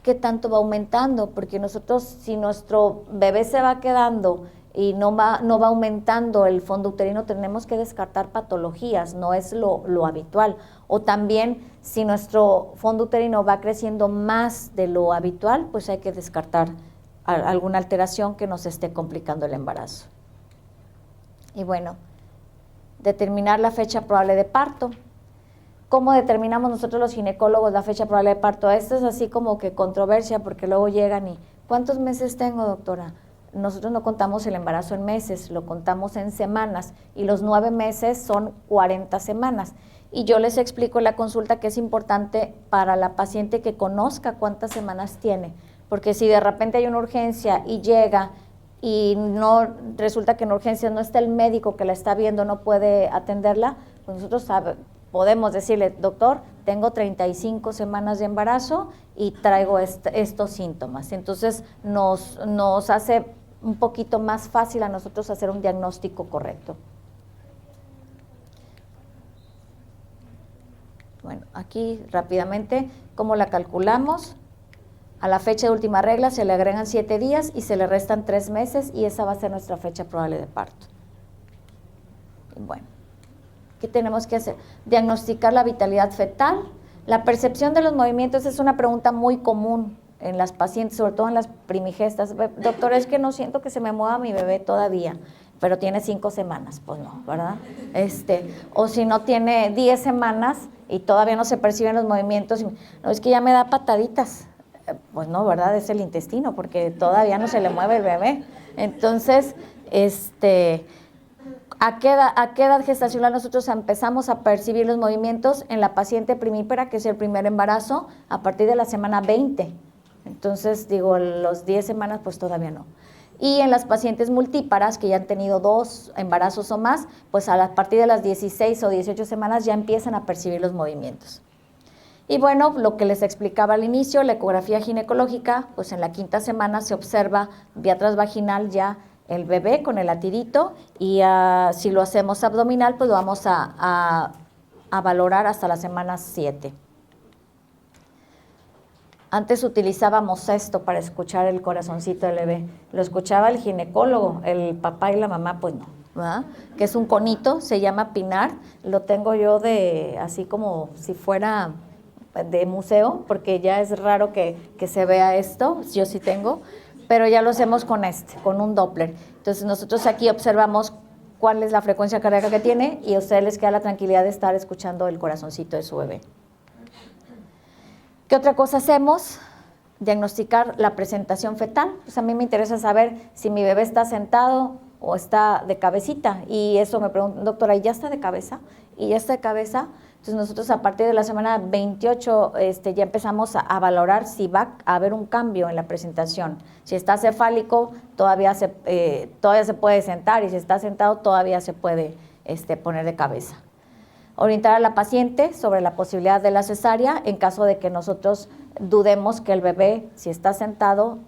qué tanto va aumentando, porque nosotros, si nuestro bebé se va quedando y no va aumentando el fondo uterino, tenemos que descartar patologías, no es lo habitual. O también, si nuestro fondo uterino va creciendo más de lo habitual, pues hay que descartar alguna alteración que nos esté complicando el embarazo. Y bueno, determinar la fecha probable de parto. ¿Cómo determinamos nosotros los ginecólogos la fecha probable de parto? Esto es así como que controversia, porque luego llegan y ¿cuántos meses tengo, doctora? Nosotros no contamos el embarazo en meses, lo contamos en semanas, y los 9 meses son 40 semanas. Y yo les explico en la consulta que es importante para la paciente que conozca cuántas semanas tiene, porque si de repente hay una urgencia y llega y no resulta que en urgencias no está el médico que la está viendo, no puede atenderla, pues nosotros podemos decirle, doctor, tengo 35 semanas de embarazo y traigo estos síntomas. Entonces nos hace un poquito más fácil a nosotros hacer un diagnóstico correcto. Bueno, aquí rápidamente, ¿cómo la calculamos? A la fecha de última regla se le agregan 7 días y se le restan 3 meses, y esa va a ser nuestra fecha probable de parto. Bueno, ¿qué tenemos que hacer? Diagnosticar la vitalidad fetal. La percepción de los movimientos es una pregunta muy común en las pacientes, sobre todo en las primigestas. Doctor, es que no siento que se me mueva mi bebé todavía, pero tiene 5 semanas, pues no, ¿verdad? O si no, tiene 10 semanas y todavía no se perciben los movimientos, no, es que ya me da pataditas. Pues no, ¿verdad? Es el intestino, porque todavía no se le mueve el bebé. Entonces, ¿a qué edad gestacional nosotros empezamos a percibir los movimientos? En la paciente primípara, que es el primer embarazo, a partir de la semana 20. Entonces, digo, los 10 semanas, pues todavía no. Y en las pacientes multíparas, que ya han tenido 2 embarazos o más, pues a partir de las 16 o 18 semanas ya empiezan a percibir los movimientos. Y bueno, lo que les explicaba al inicio, la ecografía ginecológica, pues en la 5ª semana se observa vía transvaginal ya el bebé con el latidito, y si lo hacemos abdominal, pues lo vamos a valorar hasta la semana 7. Antes utilizábamos esto para escuchar el corazoncito del bebé. Lo escuchaba el ginecólogo, el papá y la mamá, pues no, ¿verdad? Que es un conito, se llama pinar. Lo tengo yo así como si fuera de museo, porque ya es raro que se vea esto, yo sí tengo, pero ya lo hacemos con un Doppler. Entonces nosotros aquí observamos cuál es la frecuencia cardíaca que tiene, y a ustedes les queda la tranquilidad de estar escuchando el corazoncito de su bebé. ¿Qué otra cosa hacemos? Diagnosticar la presentación fetal. Pues a mí me interesa saber si mi bebé está sentado o está de cabecita, y eso me preguntan, doctora, ¿y ya está de cabeza? ¿Y ya está de cabeza? Entonces nosotros a partir de la semana 28 ya empezamos a valorar si va a haber un cambio en la presentación. Si está cefálico, todavía se puede sentar, y si está sentado, todavía se puede poner de cabeza. Orientar a la paciente sobre la posibilidad de la cesárea en caso de que nosotros dudemos que el bebé, si está sentado,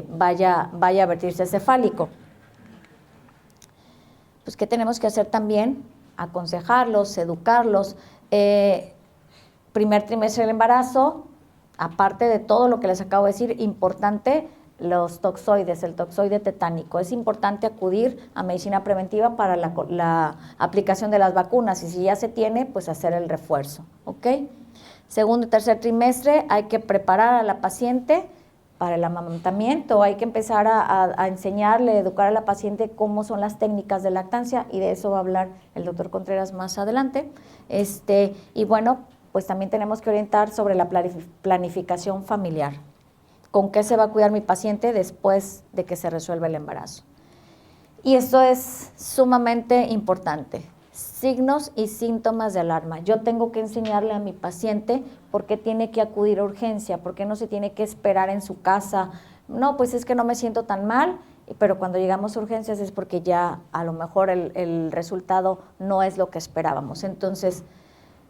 vaya a vertirse cefálico. Pues, ¿qué tenemos que hacer también? Aconsejarlos, educarlos. Primer trimestre del embarazo, aparte de todo lo que les acabo de decir, importante los toxoides, el toxoide tetánico. Es importante acudir a medicina preventiva para la aplicación de las vacunas y si ya se tiene, pues hacer el refuerzo, ¿ok? Segundo y tercer trimestre hay que preparar a la paciente para el amamantamiento, hay que empezar a enseñarle, educar a la paciente cómo son las técnicas de lactancia y de eso va a hablar el doctor Contreras más adelante. Y bueno, pues también tenemos que orientar sobre la planificación familiar. ¿Con qué se va a cuidar mi paciente después de que se resuelva el embarazo? Y esto es sumamente importante. Signos y síntomas de alarma. Yo tengo que enseñarle a mi paciente por qué tiene que acudir a urgencia, por qué no se tiene que esperar en su casa. No, pues es que no me siento tan mal, pero cuando llegamos a urgencias es porque ya a lo mejor el resultado no es lo que esperábamos. Entonces,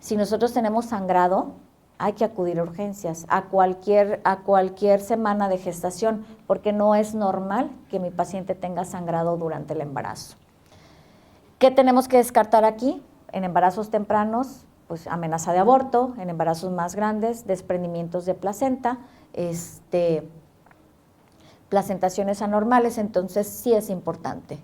si nosotros tenemos sangrado, hay que acudir a urgencias a cualquier semana de gestación, porque no es normal que mi paciente tenga sangrado durante el embarazo. ¿Qué tenemos que descartar aquí? En embarazos tempranos, pues amenaza de aborto, en embarazos más grandes, desprendimientos de placenta, placentaciones anormales, entonces sí es importante.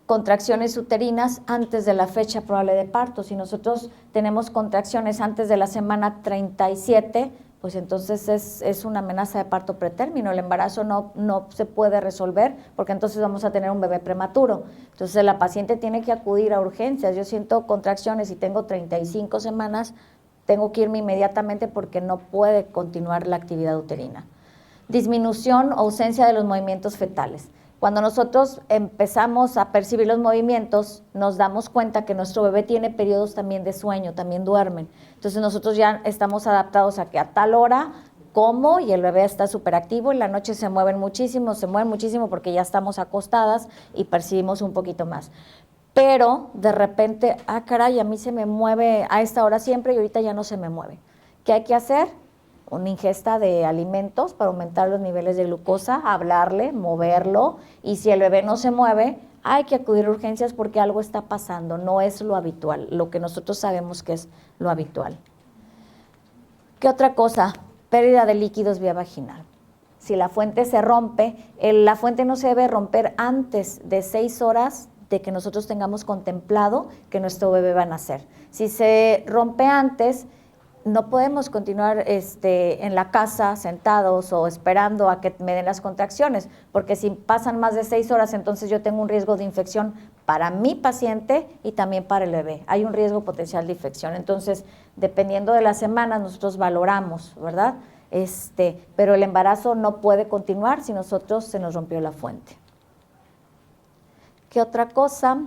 Contracciones uterinas antes de la fecha probable de parto. Si nosotros tenemos contracciones antes de la semana 37, pues entonces es una amenaza de parto pretérmino. El embarazo no se puede resolver porque entonces vamos a tener un bebé prematuro. Entonces la paciente tiene que acudir a urgencias. Yo siento contracciones y tengo 35 semanas, tengo que irme inmediatamente porque no puede continuar la actividad uterina. Disminución o ausencia de los movimientos fetales. Cuando nosotros empezamos a percibir los movimientos, nos damos cuenta que nuestro bebé tiene periodos también de sueño, también duermen. Entonces nosotros ya estamos adaptados a que a tal hora como y el bebé está súper activo, en la noche se mueven muchísimo porque ya estamos acostadas y percibimos un poquito más. Pero de repente, caray, a mí se me mueve a esta hora siempre y ahorita ya no se me mueve. ¿Qué hay que hacer? Una ingesta de alimentos para aumentar los niveles de glucosa, hablarle, moverlo, y si el bebé no se mueve, hay que acudir a urgencias porque algo está pasando, no es lo habitual, lo que nosotros sabemos que es lo habitual. ¿Qué otra cosa? Pérdida de líquidos vía vaginal. Si la fuente se rompe, la fuente no se debe romper antes de 6 horas de que nosotros tengamos contemplado que nuestro bebé va a nacer. Si se rompe antes, no podemos continuar en la casa sentados o esperando a que me den las contracciones, porque si pasan más de 6 horas, entonces yo tengo un riesgo de infección para mi paciente y también para el bebé. Hay un riesgo potencial de infección. Entonces, dependiendo de las semanas, nosotros valoramos, ¿verdad? Pero el embarazo no puede continuar si nosotros se nos rompió la fuente. ¿Qué otra cosa?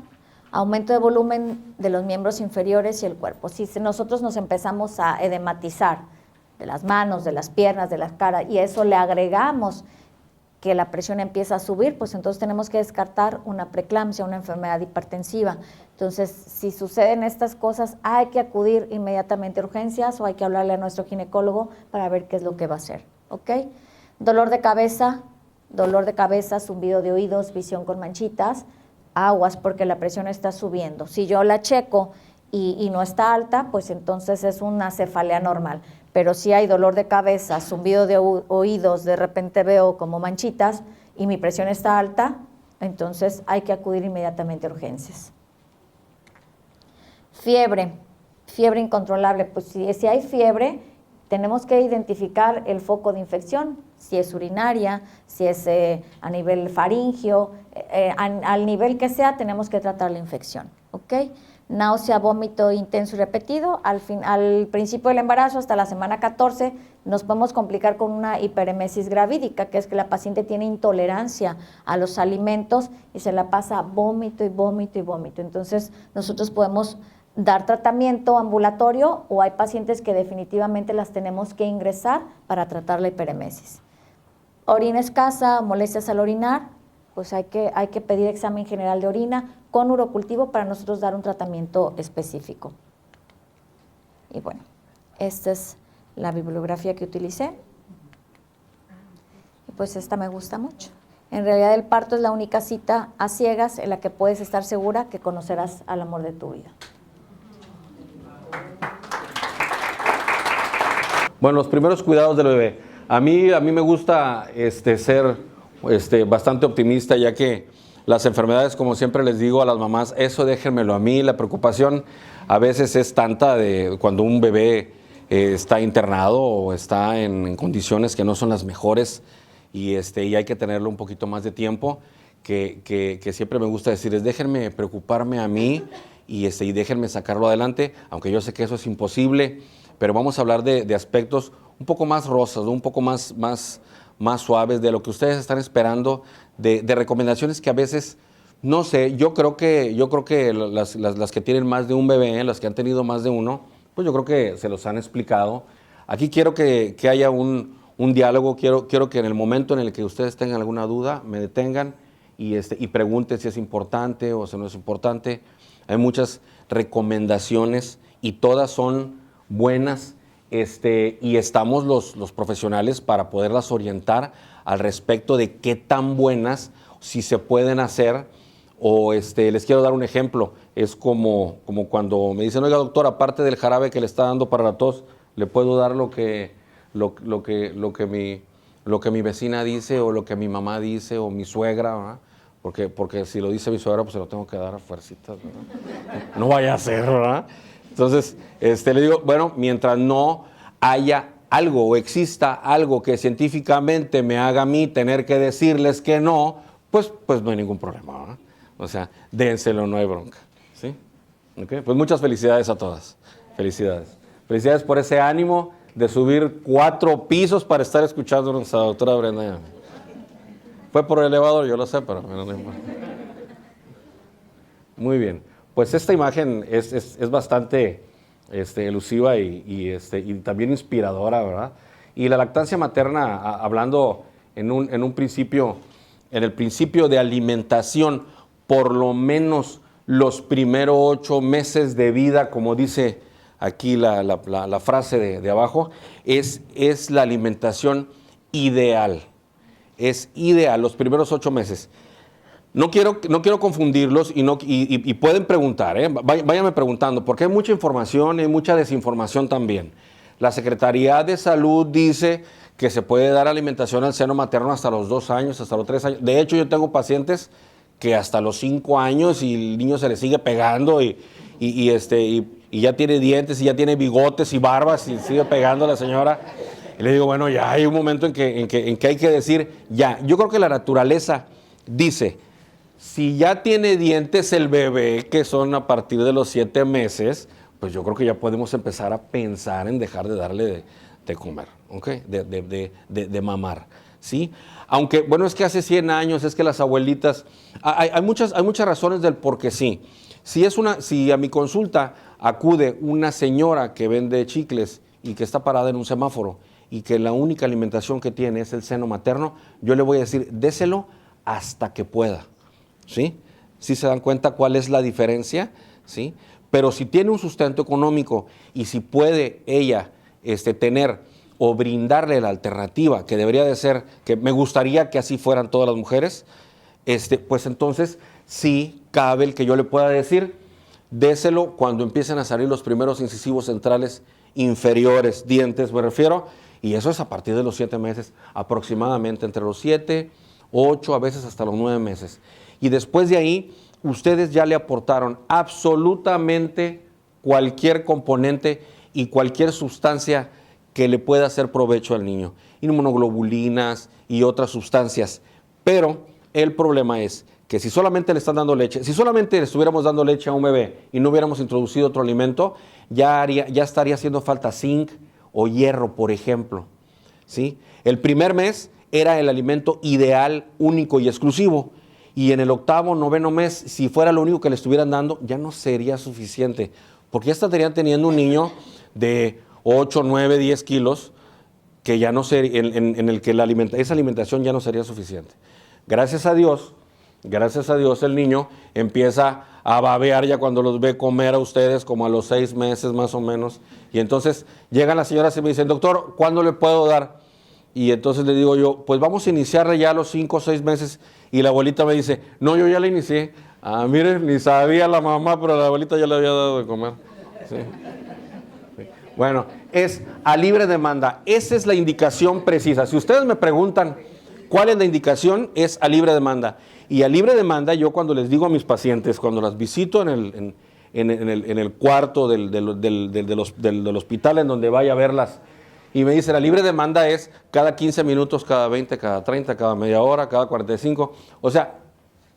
Aumento de volumen de los miembros inferiores y el cuerpo. Si nosotros nos empezamos a edematizar de las manos, de las piernas, de la cara, y a eso le agregamos que la presión empieza a subir, pues entonces tenemos que descartar una preeclampsia, una enfermedad hipertensiva. Entonces, si suceden estas cosas, hay que acudir inmediatamente a urgencias o hay que hablarle a nuestro ginecólogo para ver qué es lo que va a hacer, ¿ok? Dolor de cabeza, zumbido de oídos, visión con manchitas, aguas porque la presión está subiendo. Si yo la checo y no está alta, pues entonces es una cefalea normal. Pero si hay dolor de cabeza, zumbido de oídos, de repente veo como manchitas y mi presión está alta, entonces hay que acudir inmediatamente a urgencias. Fiebre incontrolable. Pues si hay fiebre, tenemos que identificar el foco de infección, si es urinaria, si es a nivel faríngeo, al nivel que sea, tenemos que tratar la infección, ¿ok? Náusea, vómito intenso y repetido, al principio del embarazo, hasta la semana 14, nos podemos complicar con una hiperemesis gravídica, que es que la paciente tiene intolerancia a los alimentos y se la pasa vómito y vómito y vómito. Entonces, nosotros podemos dar tratamiento ambulatorio o hay pacientes que definitivamente las tenemos que ingresar para tratar la hiperemesis. Orina escasa, molestias al orinar, pues hay que pedir examen general de orina con urocultivo para nosotros dar un tratamiento específico. Y bueno, esta es la bibliografía que utilicé. Y pues esta me gusta mucho. En realidad el parto es la única cita a ciegas en la que puedes estar segura que conocerás al amor de tu vida. Bueno, los primeros cuidados del bebé. A mí me gusta ser bastante optimista, ya que las enfermedades, como siempre les digo a las mamás, eso déjenmelo a mí. La preocupación a veces es tanta de cuando un bebé está internado o está en condiciones que no son las mejores y hay que tenerlo un poquito más de tiempo, que siempre me gusta decir es déjenme preocuparme a mí y déjenme sacarlo adelante, aunque yo sé que eso es imposible, pero vamos a hablar de aspectos un poco más rosas, ¿no? Un poco más suaves de lo que ustedes están esperando, de recomendaciones que a veces, no sé, yo creo que las que tienen más de un bebé, las que han tenido más de uno, pues yo creo que se los han explicado. Aquí quiero que haya un diálogo, quiero que en el momento en el que ustedes tengan alguna duda, me detengan y pregunten si es importante o si no es importante. Hay muchas recomendaciones y todas son buenas, y estamos los profesionales para poderlas orientar al respecto de qué tan buenas, si se pueden hacer. O les quiero dar un ejemplo, es como cuando me dicen, oiga doctor, aparte del jarabe que le está dando para la tos, ¿le puedo dar lo que mi vecina dice o lo que mi mamá dice o mi suegra, ¿verdad? Porque si lo dice mi suegra, pues se lo tengo que dar a fuercitas, ¿verdad? No vaya a ser, ¿verdad? Entonces, le digo, bueno, mientras no haya algo o exista algo que científicamente me haga a mí tener que decirles que no, pues no hay ningún problema, ¿verdad? O sea, dénselo, no hay bronca, ¿sí? ¿Okay? Pues muchas felicidades a todas. Felicidades. Felicidades por ese ánimo de subir 4 pisos para estar escuchándonos a la doctora Brenda. Fue por el elevador, yo lo sé, pero no importa. Muy bien. Pues esta imagen es bastante elusiva y también inspiradora, ¿verdad? Y la lactancia materna, hablando en un principio, en el principio de alimentación, por lo menos los primeros 8 meses de vida, como dice aquí la frase de abajo, es la alimentación ideal. Es ideal, los primeros 8 meses. No quiero confundirlos y pueden preguntar, váyanme preguntando, porque hay mucha información y hay mucha desinformación también. La Secretaría de Salud dice que se puede dar alimentación al seno materno hasta los 2 años, hasta los 3 años. De hecho, yo tengo pacientes que hasta los 5 años y el niño se le sigue pegando y ya tiene dientes y ya tiene bigotes y barbas y sigue pegando a la señora. Y le digo, bueno, ya hay un momento en que hay que decir, ya. Yo creo que la naturaleza dice, si ya tiene dientes el bebé, que son a partir de los 7 meses, pues yo creo que ya podemos empezar a pensar en dejar de darle de comer, ¿ok? De mamar, ¿sí? Aunque, bueno, es que hace 100 años, es que las abuelitas, hay muchas razones del por qué sí. Si a mi consulta acude una señora que vende chicles y que está parada en un semáforo y que la única alimentación que tiene es el seno materno, yo le voy a decir, déselo hasta que pueda, ¿sí? ¿Sí se dan cuenta cuál es la diferencia? ¿Sí? Pero si tiene un sustento económico y si puede ella tener o brindarle la alternativa, que debería de ser, que me gustaría que así fueran todas las mujeres, pues entonces sí cabe el que yo le pueda decir, déselo cuando empiecen a salir los primeros incisivos centrales inferiores, dientes me refiero, y eso es a partir de los 7 meses, aproximadamente entre los 7, 8, a veces hasta los 9 meses. Y después de ahí, ustedes ya le aportaron absolutamente cualquier componente y cualquier sustancia que le pueda hacer provecho al niño, inmunoglobulinas y otras sustancias. Pero el problema es que si solamente le están dando leche, si solamente le estuviéramos dando leche a un bebé y no hubiéramos introducido otro alimento, ya estaría haciendo falta zinc o hierro, por ejemplo, ¿sí? El primer mes era el alimento ideal, único y exclusivo. Y en el 8º, 9º mes, si fuera lo único que le estuvieran dando, ya no sería suficiente. Porque ya estarían teniendo un niño de 8, 9, 10 kilos, que ya no sería, en el que esa alimentación ya no sería suficiente. Gracias a Dios, el niño empieza a babear ya cuando los ve comer a ustedes, como a los 6 meses más o menos. Y entonces llegan las señoras y me dicen, doctor, ¿cuándo le puedo dar? Y entonces le digo yo, pues vamos a iniciarle ya a los 5 o 6 meses. Y la abuelita me dice, no, yo ya le inicié. Ah, mire, ni sabía la mamá, pero la abuelita ya le había dado de comer. Sí. Bueno, es a libre demanda. Esa es la indicación precisa. Si ustedes me preguntan ¿Cuál es la indicación? Es a libre demanda. Y a libre demanda, yo cuando les digo a mis pacientes, cuando las visito en el cuarto del hospital en donde vaya a verlas, y me dice, la libre demanda es cada 15 minutos, cada 20, cada 30, cada media hora, cada 45. O sea,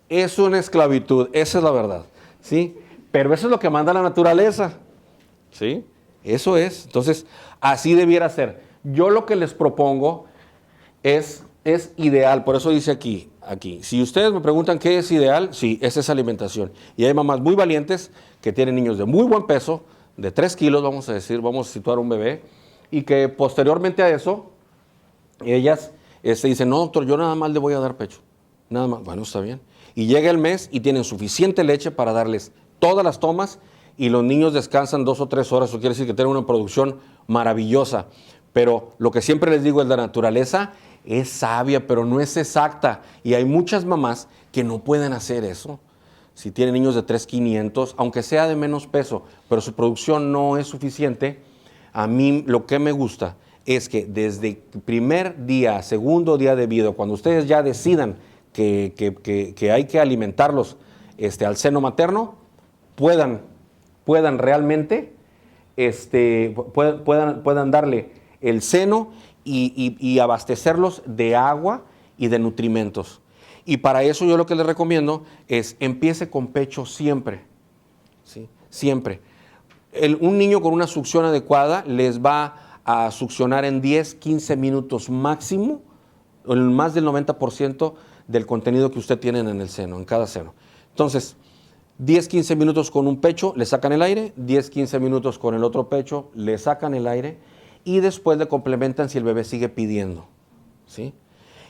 es una esclavitud, esa es la verdad, ¿sí? Pero eso es lo que manda la naturaleza, ¿sí? Eso es. Entonces, así debiera ser. Yo lo que les propongo es ideal, por eso dice aquí. Si ustedes me preguntan qué es ideal, sí, es esa alimentación. Y hay mamás muy valientes que tienen niños de muy buen peso, de 3 kilos, vamos a decir, vamos a situar un bebé, y que posteriormente a eso, ellas dicen, no, doctor, yo nada más le voy a dar pecho. Nada más. Bueno, está bien. Y llega el mes y tienen suficiente leche para darles todas las tomas y los niños descansan 2 o 3 horas. Eso quiere decir que tienen una producción maravillosa. Pero lo que siempre les digo es la naturaleza es sabia, pero no es exacta. Y hay muchas mamás que no pueden hacer eso. Si tienen niños de 3,500, aunque sea de menos peso, pero su producción no es suficiente, a mí lo que me gusta es que desde el primer día, segundo día de vida, cuando ustedes ya decidan que hay que alimentarlos al seno materno, puedan realmente, puedan darle el seno y abastecerlos de agua y de nutrimentos. Y para eso yo lo que les recomiendo es empiece con pecho siempre, ¿sí? Siempre. Un niño con una succión adecuada les va a succionar en 10, 15 minutos máximo, más del 90% del contenido que usted tiene en el seno, en cada seno. Entonces, 10, 15 minutos con un pecho, le sacan el aire, 10, 15 minutos con el otro pecho, le sacan el aire y después le complementan si el bebé sigue pidiendo, ¿sí?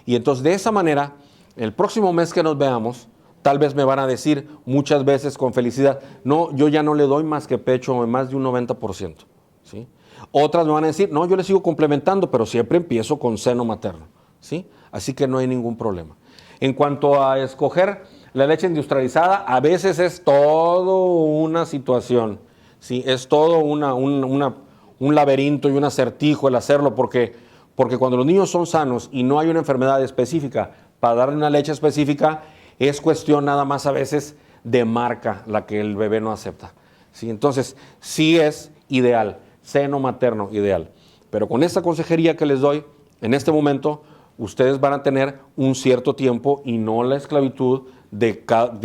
Y entonces de esa manera, el próximo mes que nos veamos, tal vez me van a decir muchas veces con felicidad, no, yo ya no le doy más que pecho, más de un 90%, ¿sí? Otras me van a decir, no, yo le sigo complementando, pero siempre empiezo con seno materno, ¿sí? Así que no hay ningún problema. En cuanto a escoger la leche industrializada, a veces es todo una situación, ¿sí? Es todo un laberinto y un acertijo el hacerlo, porque cuando los niños son sanos y no hay una enfermedad específica para darle una leche específica, es cuestión nada más a veces de marca la que el bebé no acepta, ¿sí? Entonces, sí es ideal, seno materno ideal. Pero con esta consejería que les doy, en este momento, ustedes van a tener un cierto tiempo y no la esclavitud de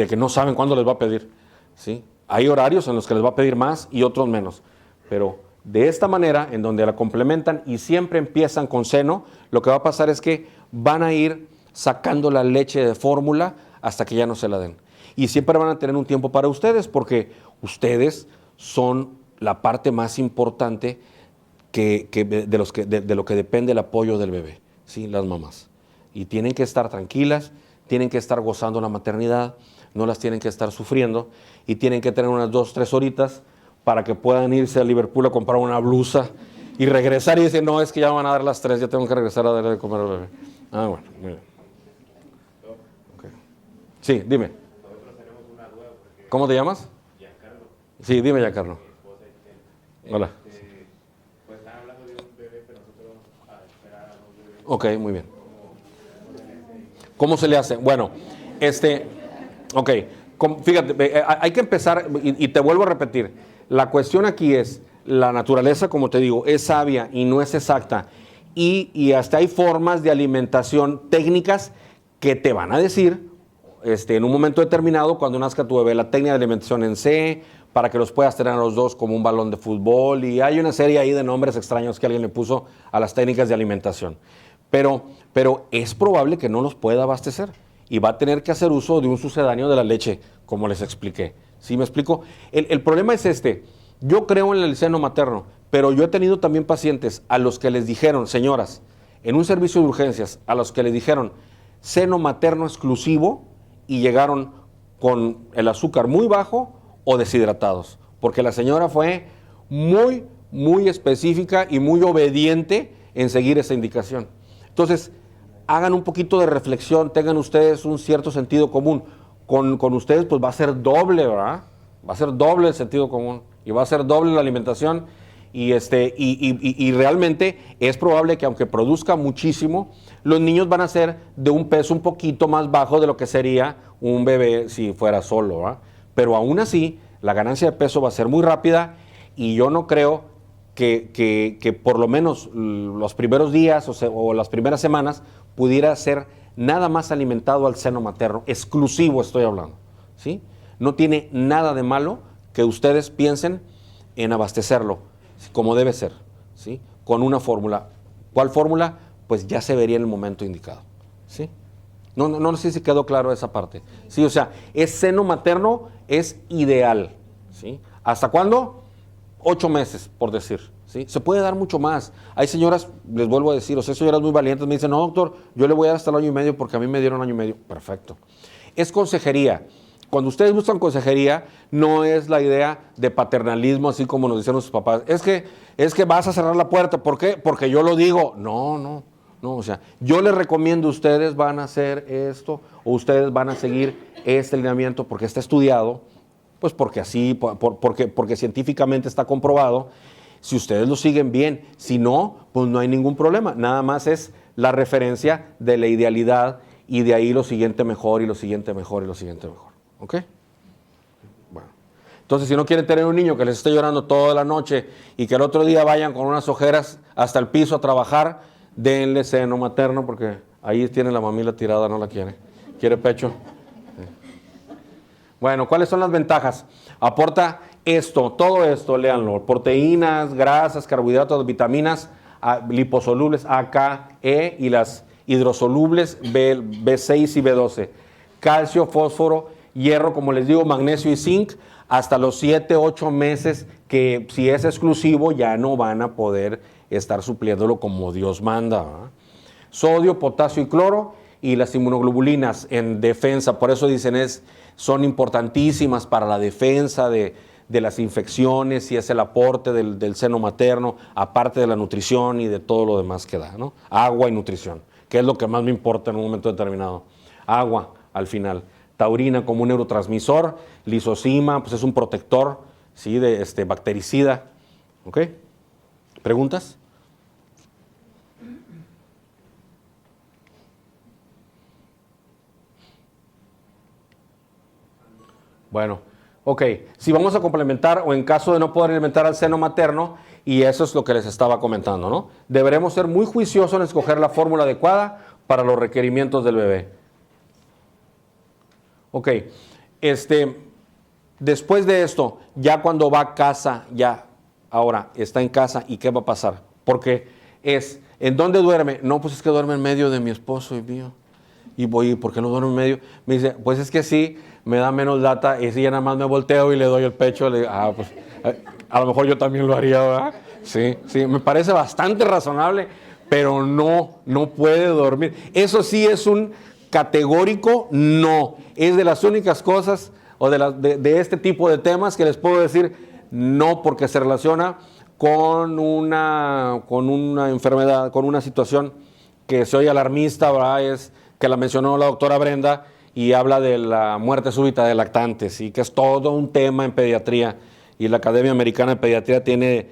que no saben cuándo les va a pedir, ¿sí? Hay horarios en los que les va a pedir más y otros menos, pero de esta manera, en donde la complementan y siempre empiezan con seno, lo que va a pasar es que van a ir sacando la leche de fórmula hasta que ya no se la den. Y siempre van a tener un tiempo para ustedes, porque ustedes son la parte más importante de lo que depende el apoyo del bebé, ¿sí? Las mamás. Y tienen que estar tranquilas, tienen que estar gozando la maternidad, no las tienen que estar sufriendo y tienen que tener unas 2, 3 horitas para que puedan irse a Liverpool a comprar una blusa y regresar y decir, no, es que ya van a dar las 3, ya tengo que regresar a darle de comer al bebé. Ah, bueno, muy bien. Okay. Sí, dime. ¿Cómo te llamas? Giancarlo. Sí, dime, Giancarlo. Hola. Pues están hablando de un bebé, pero nosotros vamos a esperar a un bebé. Ok, muy bien. ¿Cómo se le hace? Bueno, ok, fíjate, hay que empezar, y te vuelvo a repetir, la cuestión aquí es, la naturaleza, como te digo, es sabia y no es exacta, y hasta hay formas de alimentación técnicas que te van a decir, en un momento determinado, cuando nazca tu bebé, la técnica de alimentación en C, para que los puedas tener a los dos como un balón de fútbol, y hay una serie ahí de nombres extraños que alguien le puso a las técnicas de alimentación. Pero es probable que no los pueda abastecer y va a tener que hacer uso de un sucedáneo de la leche, como les expliqué. ¿Sí me explico? El problema es yo creo en el seno materno, pero yo he tenido también pacientes a los que les dijeron, señoras, en un servicio de urgencias, a los que les dijeron seno materno exclusivo y llegaron con el azúcar muy bajo o deshidratados, porque la señora fue muy, muy específica y muy obediente en seguir esa indicación. Entonces, hagan un poquito de reflexión, tengan ustedes un cierto sentido común. Con ustedes pues va a ser doble, ¿verdad? Va a ser doble el sentido común y va a ser doble la alimentación y realmente es probable que aunque produzca muchísimo, los niños van a ser de un peso un poquito más bajo de lo que sería un bebé si fuera solo, ¿verdad? Pero aún así, la ganancia de peso va a ser muy rápida y yo no creo que por lo menos los primeros días o las primeras semanas pudiera ser nada más alimentado al seno materno, exclusivo estoy hablando, ¿sí? No tiene nada de malo que ustedes piensen en abastecerlo, como debe ser, ¿sí? Con una fórmula. ¿Cuál fórmula? Pues ya se vería en el momento indicado, ¿sí? No sé si quedó claro esa parte. Sí, o sea, es seno materno, es ideal, ¿sí? ¿Hasta cuándo? 8 meses, por decir, ¿sí? Se puede dar mucho más. Hay señoras, les vuelvo a decir, o sea, señoras muy valientes, me dicen, no, doctor, yo le voy a dar hasta el 1 año y medio porque a mí me dieron 1 año y medio. Perfecto. Es consejería. Cuando ustedes buscan consejería, no es la idea de paternalismo, así como nos decían sus papás. Es que vas a cerrar la puerta. ¿Por qué? Porque yo lo digo. No. O sea, yo les recomiendo, ustedes van a hacer esto, o ustedes van a seguir este lineamiento porque está estudiado, pues porque así, porque científicamente está comprobado. Si ustedes lo siguen bien, si no, pues no hay ningún problema. Nada más es la referencia de la idealidad y de ahí lo siguiente mejor y lo siguiente mejor y lo siguiente mejor. ¿Ok? Bueno. Entonces, si no quieren tener un niño que les esté llorando toda la noche y que el otro día vayan con unas ojeras hasta el piso a trabajar, denle seno materno porque ahí tiene la mamila tirada, no la quiere. ¿Quiere pecho? Bueno, ¿cuáles son las ventajas? Aporta esto, todo esto, léanlo, proteínas, grasas, carbohidratos, vitaminas, liposolubles A, K, E y las hidrosolubles B6 y B12, calcio, fósforo, hierro, como les digo, magnesio y zinc, hasta los 7, 8 meses que si es exclusivo ya no van a poder estar supliéndolo como Dios manda, ¿verdad? Sodio, potasio y cloro y las inmunoglobulinas en defensa, por eso dicen son importantísimas para la defensa de las infecciones y es el aporte del seno materno, aparte de la nutrición y de todo lo demás que da, ¿no? Agua y nutrición, que es lo que más me importa en un momento determinado. Agua al final. Taurina como un neurotransmisor, lisozima, pues es un protector, ¿sí? Bactericida. ¿Ok? ¿Preguntas? Bueno, ok, si vamos a complementar o en caso de no poder alimentar al seno materno, y eso es lo que les estaba comentando, ¿no? Deberemos ser muy juiciosos en escoger la fórmula adecuada para los requerimientos del bebé. Ok, después de esto, ya cuando va a casa, ya, ahora está en casa, ¿y qué va a pasar? Porque ¿en dónde duerme? No, pues es que duerme en medio de mi esposo y mío. Y voy, ¿por qué no duerme en medio? Me dice, pues es que sí, me da menos lata, y si ya nada más me volteo y le doy el pecho, le digo, pues a lo mejor yo también lo haría, ¿verdad? Sí, me parece bastante razonable, pero no puede dormir. Eso sí es un categórico no. Es de las únicas cosas o de este tipo de temas que les puedo decir no, porque se relaciona con una enfermedad, con una situación que se oye alarmista, ¿verdad? Es que la mencionó la doctora Brenda y habla de la muerte súbita de lactantes, y que es todo un tema en pediatría, y la Academia Americana de Pediatría tiene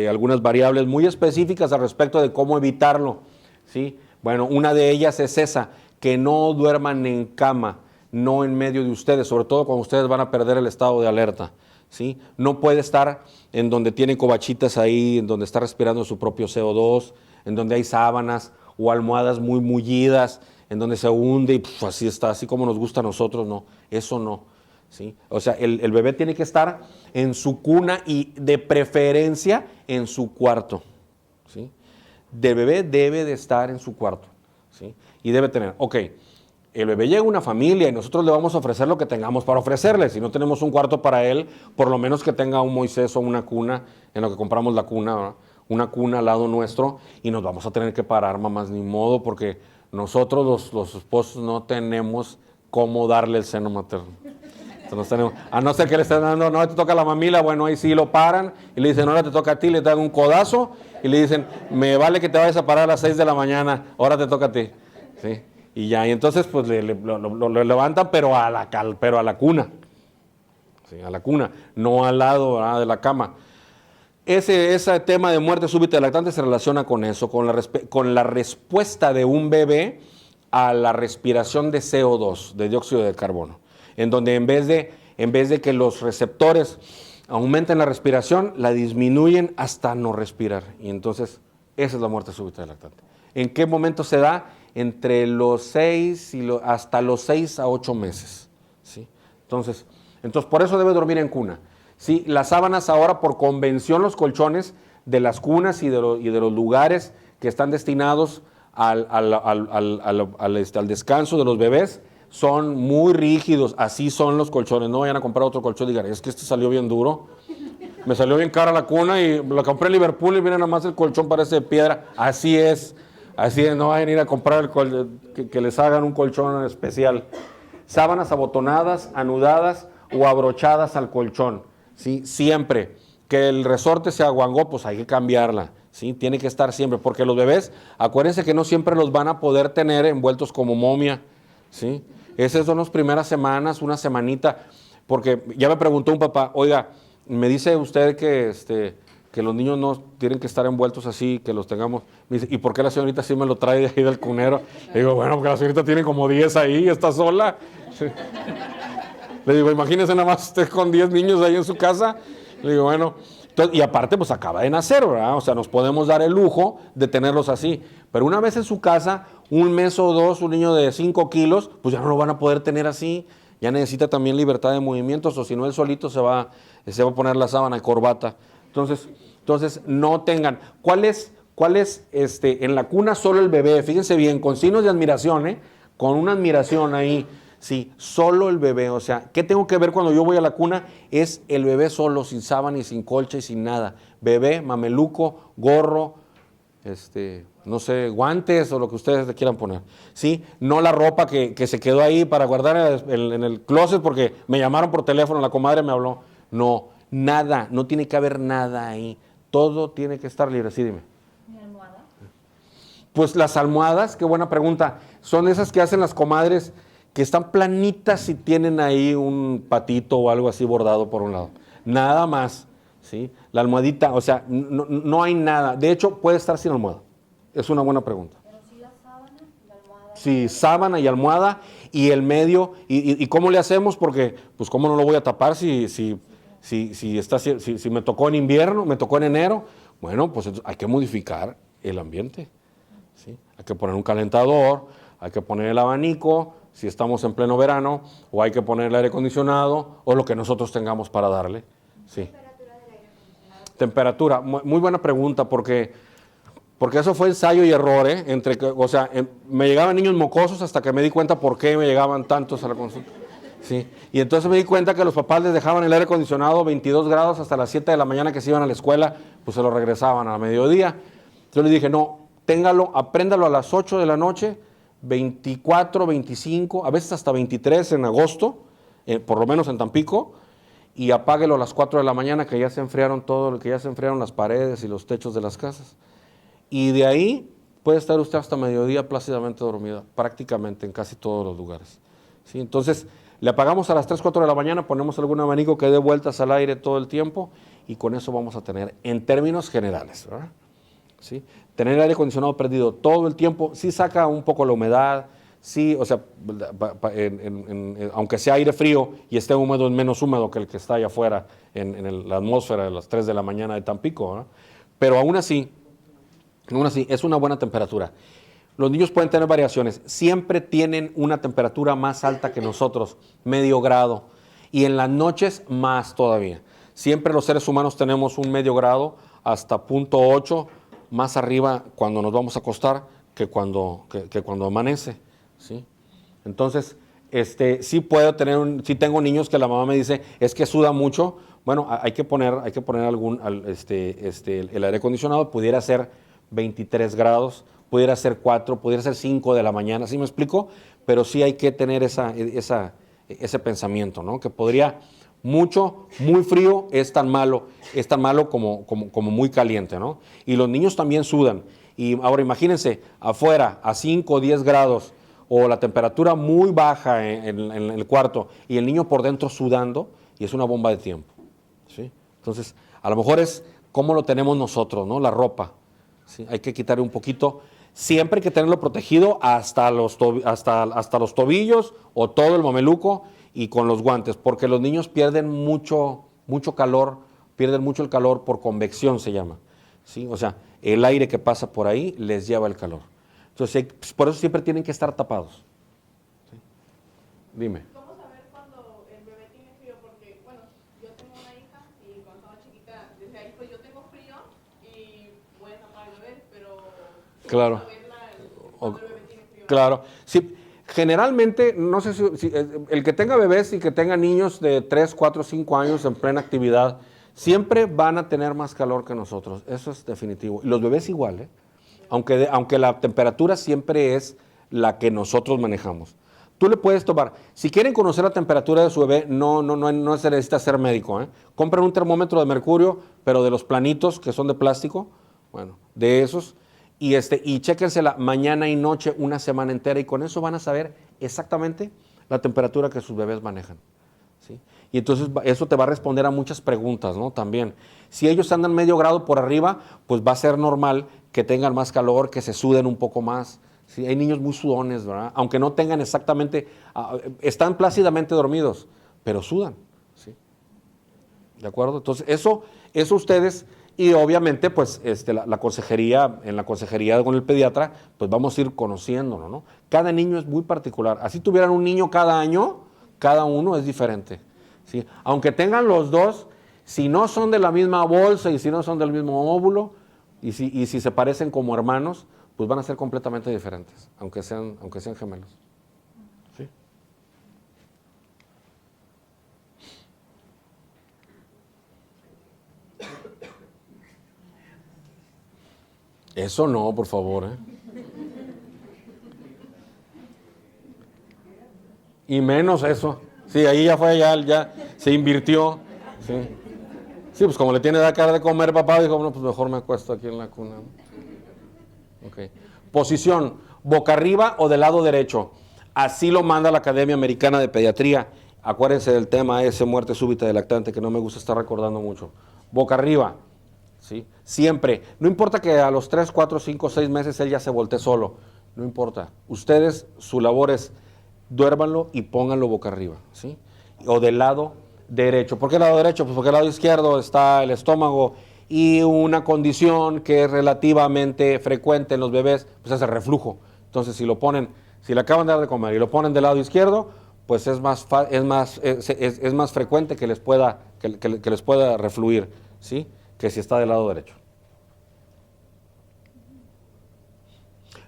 algunas variables muy específicas al respecto de cómo evitarlo, ¿sí? Bueno, una de ellas es esa, que no duerman en cama, no en medio de ustedes, sobre todo cuando ustedes van a perder el estado de alerta, ¿sí? No puede estar en donde tiene covachitas ahí, en donde está respirando su propio CO2, en donde hay sábanas o almohadas muy mullidas, en donde se hunde y así está, así como nos gusta a nosotros, no, eso no, ¿sí? O sea, el bebé tiene que estar en su cuna y de preferencia en su cuarto, ¿sí? El bebé debe de estar en su cuarto, ¿sí? Y debe tener, el bebé llega a una familia y nosotros le vamos a ofrecer lo que tengamos para ofrecerle. Si no tenemos un cuarto para él, por lo menos que tenga un Moisés o una cuna, en lo que compramos la cuna, ¿verdad? Una cuna al lado nuestro, y nos vamos a tener que parar, mamás, ni modo, porque nosotros los esposos no tenemos cómo darle el seno materno. Entonces, tenemos, a no ser que le estén dando, no te toca la mamila, bueno, ahí sí lo paran y le dicen, ahora te toca a ti, le dan un codazo y le dicen, me vale que te vayas a parar a las 6 de la mañana, ahora te toca a ti, ¿sí? Y ya, y entonces pues lo levantan, pero a la cuna, ¿sí? A la cuna, no al lado, ¿verdad?, de la cama. ese tema de muerte súbita del lactante se relaciona con eso, con la respuesta de un bebé a la respiración de CO2, de dióxido de carbono, en donde en vez de que los receptores aumenten la respiración, la disminuyen hasta no respirar. Y entonces, esa es la muerte súbita del lactante. ¿En qué momento se da? Entre los 6 hasta los 6 a 8 meses. ¿Sí? Entonces, por eso debe dormir en cuna. ¿Sí? Las sábanas ahora, por convención, los colchones de las cunas y de los lugares que están destinados al descanso de los bebés, son muy rígidos. Así son los colchones. No vayan a comprar otro colchón y digan, es que este salió bien duro. Me salió bien cara la cuna y la compré en Liverpool y miren nada más el colchón parece de piedra. Así es, no vayan a ir a comprar que les hagan un colchón especial. Sábanas abotonadas, anudadas o abrochadas al colchón, ¿sí? Siempre. Que el resorte se aguangó, pues hay que cambiarla, ¿sí? Tiene que estar siempre, porque los bebés, acuérdense que no siempre los van a poder tener envueltos como momia, ¿sí? Esas son las primeras semanas, una semanita, porque ya me preguntó un papá, oiga, me dice usted que los niños no tienen que estar envueltos así, que los tengamos. Me dice, ¿y por qué la señorita sí me lo trae de ahí del cunero? Le digo, bueno, porque la señorita tiene como 10 ahí, está sola. Sí. Le digo, imagínese nada más usted con 10 niños ahí en su casa. Le digo, bueno, y aparte pues acaba de nacer, ¿verdad? O sea, nos podemos dar el lujo de tenerlos así. Pero una vez en su casa, un mes o dos, un niño de 5 kilos, pues ya no lo van a poder tener así. Ya necesita también libertad de movimientos, o si no, él solito se va a poner la sábana y corbata. Entonces no tengan. ¿Cuál es en la cuna solo el bebé? Fíjense bien, con signos de admiración, con una admiración ahí. Sí, solo el bebé. O sea, ¿qué tengo que ver cuando yo voy a la cuna? Es el bebé solo, sin sábana y sin colcha y sin nada. Bebé, mameluco, gorro, no sé, guantes o lo que ustedes le quieran poner. ¿Sí? No la ropa que se quedó ahí para guardar en el closet porque me llamaron por teléfono, la comadre me habló. No, nada, no tiene que haber nada ahí. Todo tiene que estar libre. Sí, dime. ¿Mi almohada? Pues las almohadas, qué buena pregunta. Son esas que hacen las comadres que están planitas y tienen ahí un patito o algo así bordado por un lado. Nada más. ¿Sí? La almohadita, o sea, no hay nada. De hecho, puede estar sin almohada. Es una buena pregunta. Pero sí la sábana y la almohada. Sí, sábana y almohada y el medio. ¿Y cómo le hacemos? Porque, pues, ¿cómo no lo voy a tapar si me tocó en invierno, me tocó en enero? Bueno, pues hay que modificar el ambiente. ¿Sí? Hay que poner un calentador, hay que poner el abanico, si estamos en pleno verano, o hay que poner el aire acondicionado, o lo que nosotros tengamos para darle. Sí. Temperatura, muy buena pregunta, porque eso fue ensayo y error, me llegaban niños mocosos hasta que me di cuenta por qué me llegaban tantos a la consulta. Sí. Y entonces me di cuenta que los papás les dejaban el aire acondicionado 22 grados hasta las 7 de la mañana que se iban a la escuela, pues se lo regresaban a mediodía. Yo les dije, no, apréndalo a las 8 de la noche, 24, 25, a veces hasta 23 en agosto, por lo menos en Tampico, y apáguelo a las 4 de la mañana que ya se enfriaron las paredes y los techos de las casas. Y de ahí puede estar usted hasta mediodía plácidamente dormida, prácticamente en casi todos los lugares. ¿Sí? Entonces, le apagamos a las 3, 4 de la mañana, ponemos algún abanico que dé vueltas al aire todo el tiempo y con eso vamos a tener, en términos generales, ¿verdad? ¿Sí? Tener el aire acondicionado prendido todo el tiempo, sí saca un poco la humedad, sí, o sea, aunque sea aire frío y esté húmedo, es menos húmedo que el que está allá afuera en la atmósfera de las 3 de la mañana de Tampico, ¿verdad? Pero aún así, es una buena temperatura. Los niños pueden tener variaciones, siempre tienen una temperatura más alta que nosotros, medio grado, y en las noches más todavía. Siempre los seres humanos tenemos un medio grado hasta 0.8 más arriba cuando nos vamos a acostar que cuando amanece, ¿sí? Entonces, sí tengo niños que la mamá me dice, es que suda mucho. Bueno, hay que poner el aire acondicionado, pudiera ser 23 grados, pudiera ser 4, pudiera ser 5 de la mañana, ¿sí me explico? Pero sí hay que tener ese pensamiento, ¿no? Que podría mucho, muy frío es tan malo como muy caliente, ¿no? Y los niños también sudan. Y ahora imagínense, afuera a 5 o 10 grados, o la temperatura muy baja en el cuarto, y el niño por dentro sudando, y es una bomba de tiempo, ¿sí? Entonces, a lo mejor es cómo lo tenemos nosotros, ¿no? La ropa, ¿sí? Hay que quitarle un poquito. Siempre hay que tenerlo protegido hasta los tobillos o todo el mameluco y con los guantes, porque los niños pierden mucho calor, pierden mucho el calor por convección, se llama, ¿sí? O sea, el aire que pasa por ahí les lleva el calor. Entonces, por eso siempre tienen que estar tapados. ¿Sí? Dime. ¿Cómo saber cuando el bebé tiene frío? Porque, bueno, yo tengo una hija y cuando estaba chiquita, desde ahí pues yo tengo frío y voy a tapar al bebé, pero Claro. cuando el bebé tiene frío. Claro. Sí, generalmente, no sé si el que tenga bebés y que tenga niños de 3, 4, 5 años en plena actividad, siempre van a tener más calor que nosotros. Eso es definitivo. Y los bebés igual, ¿eh? Aunque la temperatura siempre es la que nosotros manejamos. Tú le puedes tomar, si quieren conocer la temperatura de su bebé, no se necesita ser médico, ¿eh? Compren un termómetro de mercurio, pero de los planitos que son de plástico, bueno, de esos, y chéquensela mañana y noche una semana entera, y con eso van a saber exactamente la temperatura que sus bebés manejan, ¿sí? Y entonces eso te va a responder a muchas preguntas, ¿no? También, si ellos andan medio grado por arriba, pues va a ser normal que tengan más calor, que se suden un poco más. Sí, hay niños muy sudones, ¿verdad? Aunque no tengan exactamente, están plácidamente dormidos, pero sudan, ¿sí? ¿De acuerdo? Entonces, eso ustedes, y obviamente, pues, la consejería, en la consejería con el pediatra, pues vamos a ir conociéndolo, ¿no? Cada niño es muy particular. Así tuvieran un niño cada año, cada uno es diferente, ¿sí? Aunque tengan los dos, si no son de la misma bolsa y si no son del mismo óvulo, y si se parecen como hermanos, pues van a ser completamente diferentes, aunque sean gemelos. ¿Sí? Eso no, por favor, ¿eh? Y menos eso. Sí, ahí ya fue, ya se invirtió. Sí. Sí, pues como le tiene que dar de comer papá, dijo, bueno, pues mejor me acuesto aquí en la cuna. Okay. Posición, boca arriba o del lado derecho. Así lo manda la Academia Americana de Pediatría. Acuérdense del tema ese, muerte súbita de lactante, que no me gusta estar recordando mucho. Boca arriba, ¿sí? Siempre. No importa que a los 3, 4, 5, 6 meses él ya se voltee solo. No importa. Ustedes, su labor es duérmanlo y pónganlo boca arriba, ¿sí? O del lado derecho. ¿Por qué el lado derecho? Pues porque el lado izquierdo está el estómago, y una condición que es relativamente frecuente en los bebés, pues es el reflujo. Entonces, si le acaban de dar de comer y lo ponen del lado izquierdo, pues es más frecuente que les pueda refluir, ¿sí? Que si está del lado derecho.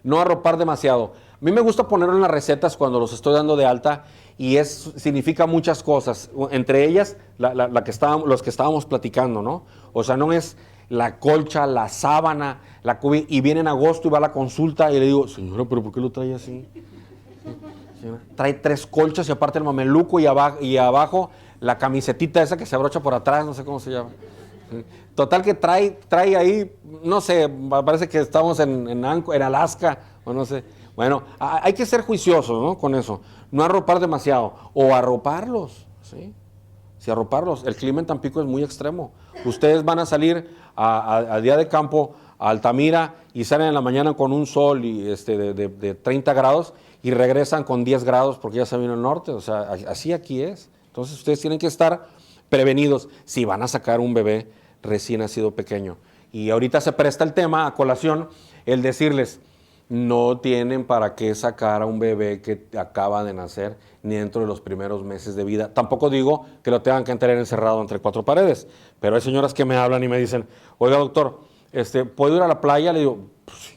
No arropar demasiado. A mí me gusta ponerlo en las recetas cuando los estoy dando de alta, y significa muchas cosas, entre ellas los que estábamos platicando, ¿no? O sea, no es la colcha, la sábana, y viene en agosto y va a la consulta y le digo, señora, ¿pero por qué lo trae así? Sí, trae 3 colchas y aparte el mameluco y abajo la camisetita esa que se abrocha por atrás, no sé cómo se llama. Total que trae ahí, no sé, parece que estamos en Alaska, o no sé. Bueno, hay que ser juiciosos, ¿no? Con eso. No arropar demasiado. O arroparlos, ¿sí? Si arroparlos. El clima en Tampico es muy extremo. Ustedes van a salir a día de campo a Altamira y salen en la mañana con un sol de 30 grados y regresan con 10 grados porque ya se vino el norte. O sea, así aquí es. Entonces ustedes tienen que estar prevenidos si van a sacar un bebé recién nacido pequeño. Y ahorita se presta el tema a colación, el decirles, no tienen para qué sacar a un bebé que acaba de nacer ni dentro de los primeros meses de vida. Tampoco digo que lo tengan que tener encerrado entre 4 paredes, pero hay señoras que me hablan y me dicen, oiga doctor, ¿puedo ir a la playa? Le digo, pues,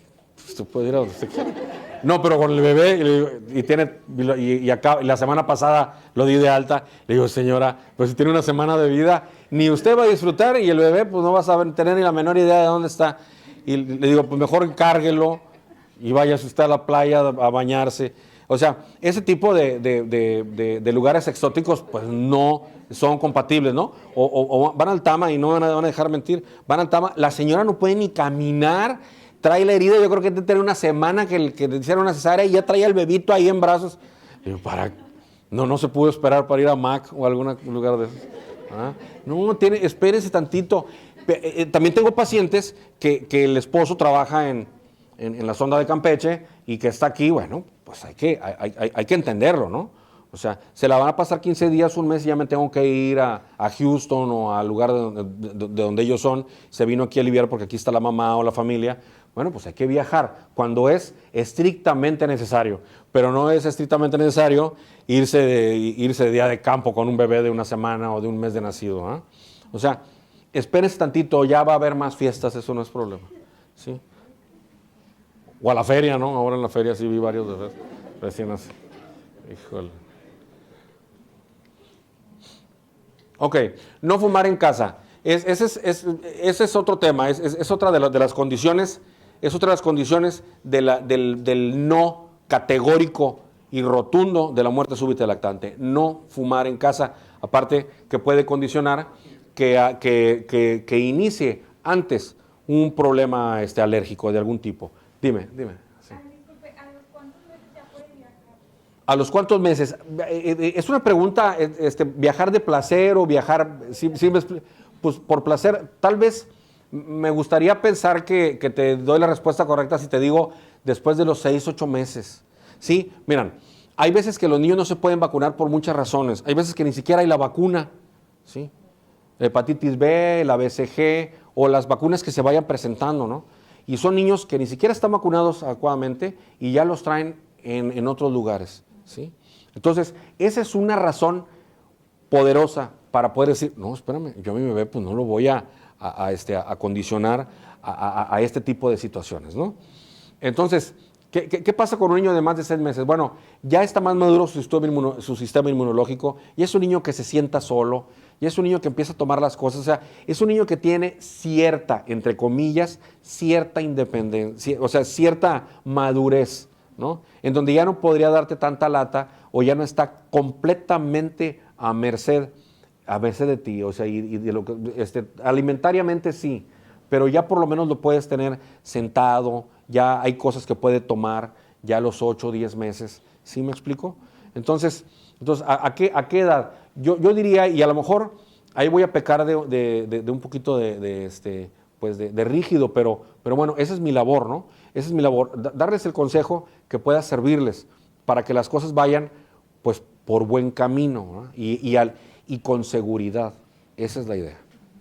usted puede ir a donde usted quiera. No, pero con el bebé, y la semana pasada lo di de alta, le digo, señora, pues si tiene una semana de vida, ni usted va a disfrutar y el bebé pues no va a tener ni la menor idea de dónde está. Y le digo, pues mejor encárguelo y váyase usted a la playa a bañarse. O sea, ese tipo de lugares exóticos pues no son compatibles, ¿no? O van al Tama y no van a dejar mentir, van al Tama, la señora no puede ni caminar, trae la herida, yo creo que tiene una semana que le hicieron una cesárea y ya traía el bebito ahí en brazos. Digo, no se pudo esperar para ir a Mac o a algún lugar de esos. ¿Ah? No, espérese tantito. También tengo pacientes que el esposo trabaja en la sonda de Campeche y que está aquí, bueno, pues hay que entenderlo, ¿no? O sea, se la van a pasar 15 días, un mes y ya me tengo que ir a Houston o al lugar de donde ellos son. Se vino aquí a aliviar porque aquí está la mamá o la familia. Bueno, pues hay que viajar cuando es estrictamente necesario, pero no es estrictamente necesario irse de día de campo con un bebé de una semana o de un mes de nacido, ¿eh? O sea, espérense tantito, ya va a haber más fiestas, eso no es problema, ¿sí? O a la feria, ¿no? Ahora en la feria sí vi varios de esos recién así. Híjole. Ok, no fumar en casa. Ese es otro tema, es otra de las condiciones, es otra de las condiciones del no categórico y rotundo de la muerte súbita del lactante. No fumar en casa, aparte que puede condicionar que inicie antes un problema alérgico de algún tipo. Dime. Sí. Disculpe, ¿a los cuántos meses ya puede viajar? ¿A los cuántos meses? Es una pregunta, viajar de placer o viajar, pues por placer, tal vez me gustaría pensar que te doy la respuesta correcta si te digo después de los 6, 8 meses. Sí, miran, hay veces que los niños no se pueden vacunar por muchas razones, hay veces que ni siquiera hay la vacuna, ¿sí? La hepatitis B, la BCG o las vacunas que se vayan presentando, ¿no? Y son niños que ni siquiera están vacunados adecuadamente y ya los traen en otros lugares, ¿sí? Entonces, esa es una razón poderosa para poder decir, no, espérame, yo a mi bebé pues no lo voy a condicionar a este tipo de situaciones, ¿no? Entonces, ¿qué pasa con un niño de más de 6 meses? Bueno, ya está más maduro su sistema inmunológico y es un niño que se sienta solo, y es un niño que empieza a tomar las cosas, o sea, es un niño que tiene cierta, entre comillas, cierta independencia, o sea, cierta madurez, ¿no? En donde ya no podría darte tanta lata o ya no está completamente a merced de ti, o sea, y de lo que, alimentariamente sí, pero ya por lo menos lo puedes tener sentado, ya hay cosas que puede tomar ya a los 8 o 10 meses, ¿sí me explico? Entonces ¿a qué edad? Yo diría, y a lo mejor ahí voy a pecar de un poquito de rígido, pero bueno, esa es mi labor, ¿no? Esa es mi labor, darles el consejo que pueda servirles para que las cosas vayan, pues, por buen camino, ¿no? Y con seguridad. Esa es la idea,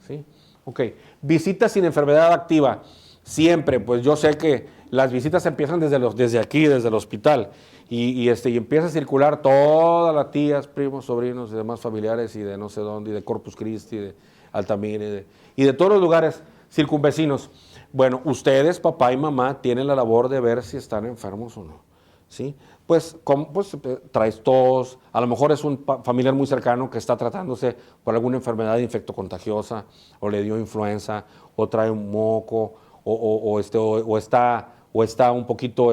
¿sí? Ok, visitas sin enfermedad activa. Siempre, pues yo sé que las visitas empiezan desde aquí, desde el hospital, y empieza a circular todas las tías, primos, sobrinos y demás familiares y de no sé dónde, y de Corpus Christi, de Altamira, y de todos los lugares circunvecinos. Bueno, ustedes, papá y mamá, tienen la labor de ver si están enfermos o no, ¿sí? Pues traes tos, a lo mejor es un familiar muy cercano que está tratándose por alguna enfermedad infectocontagiosa, o le dio influenza, o trae un moco, o está un poquito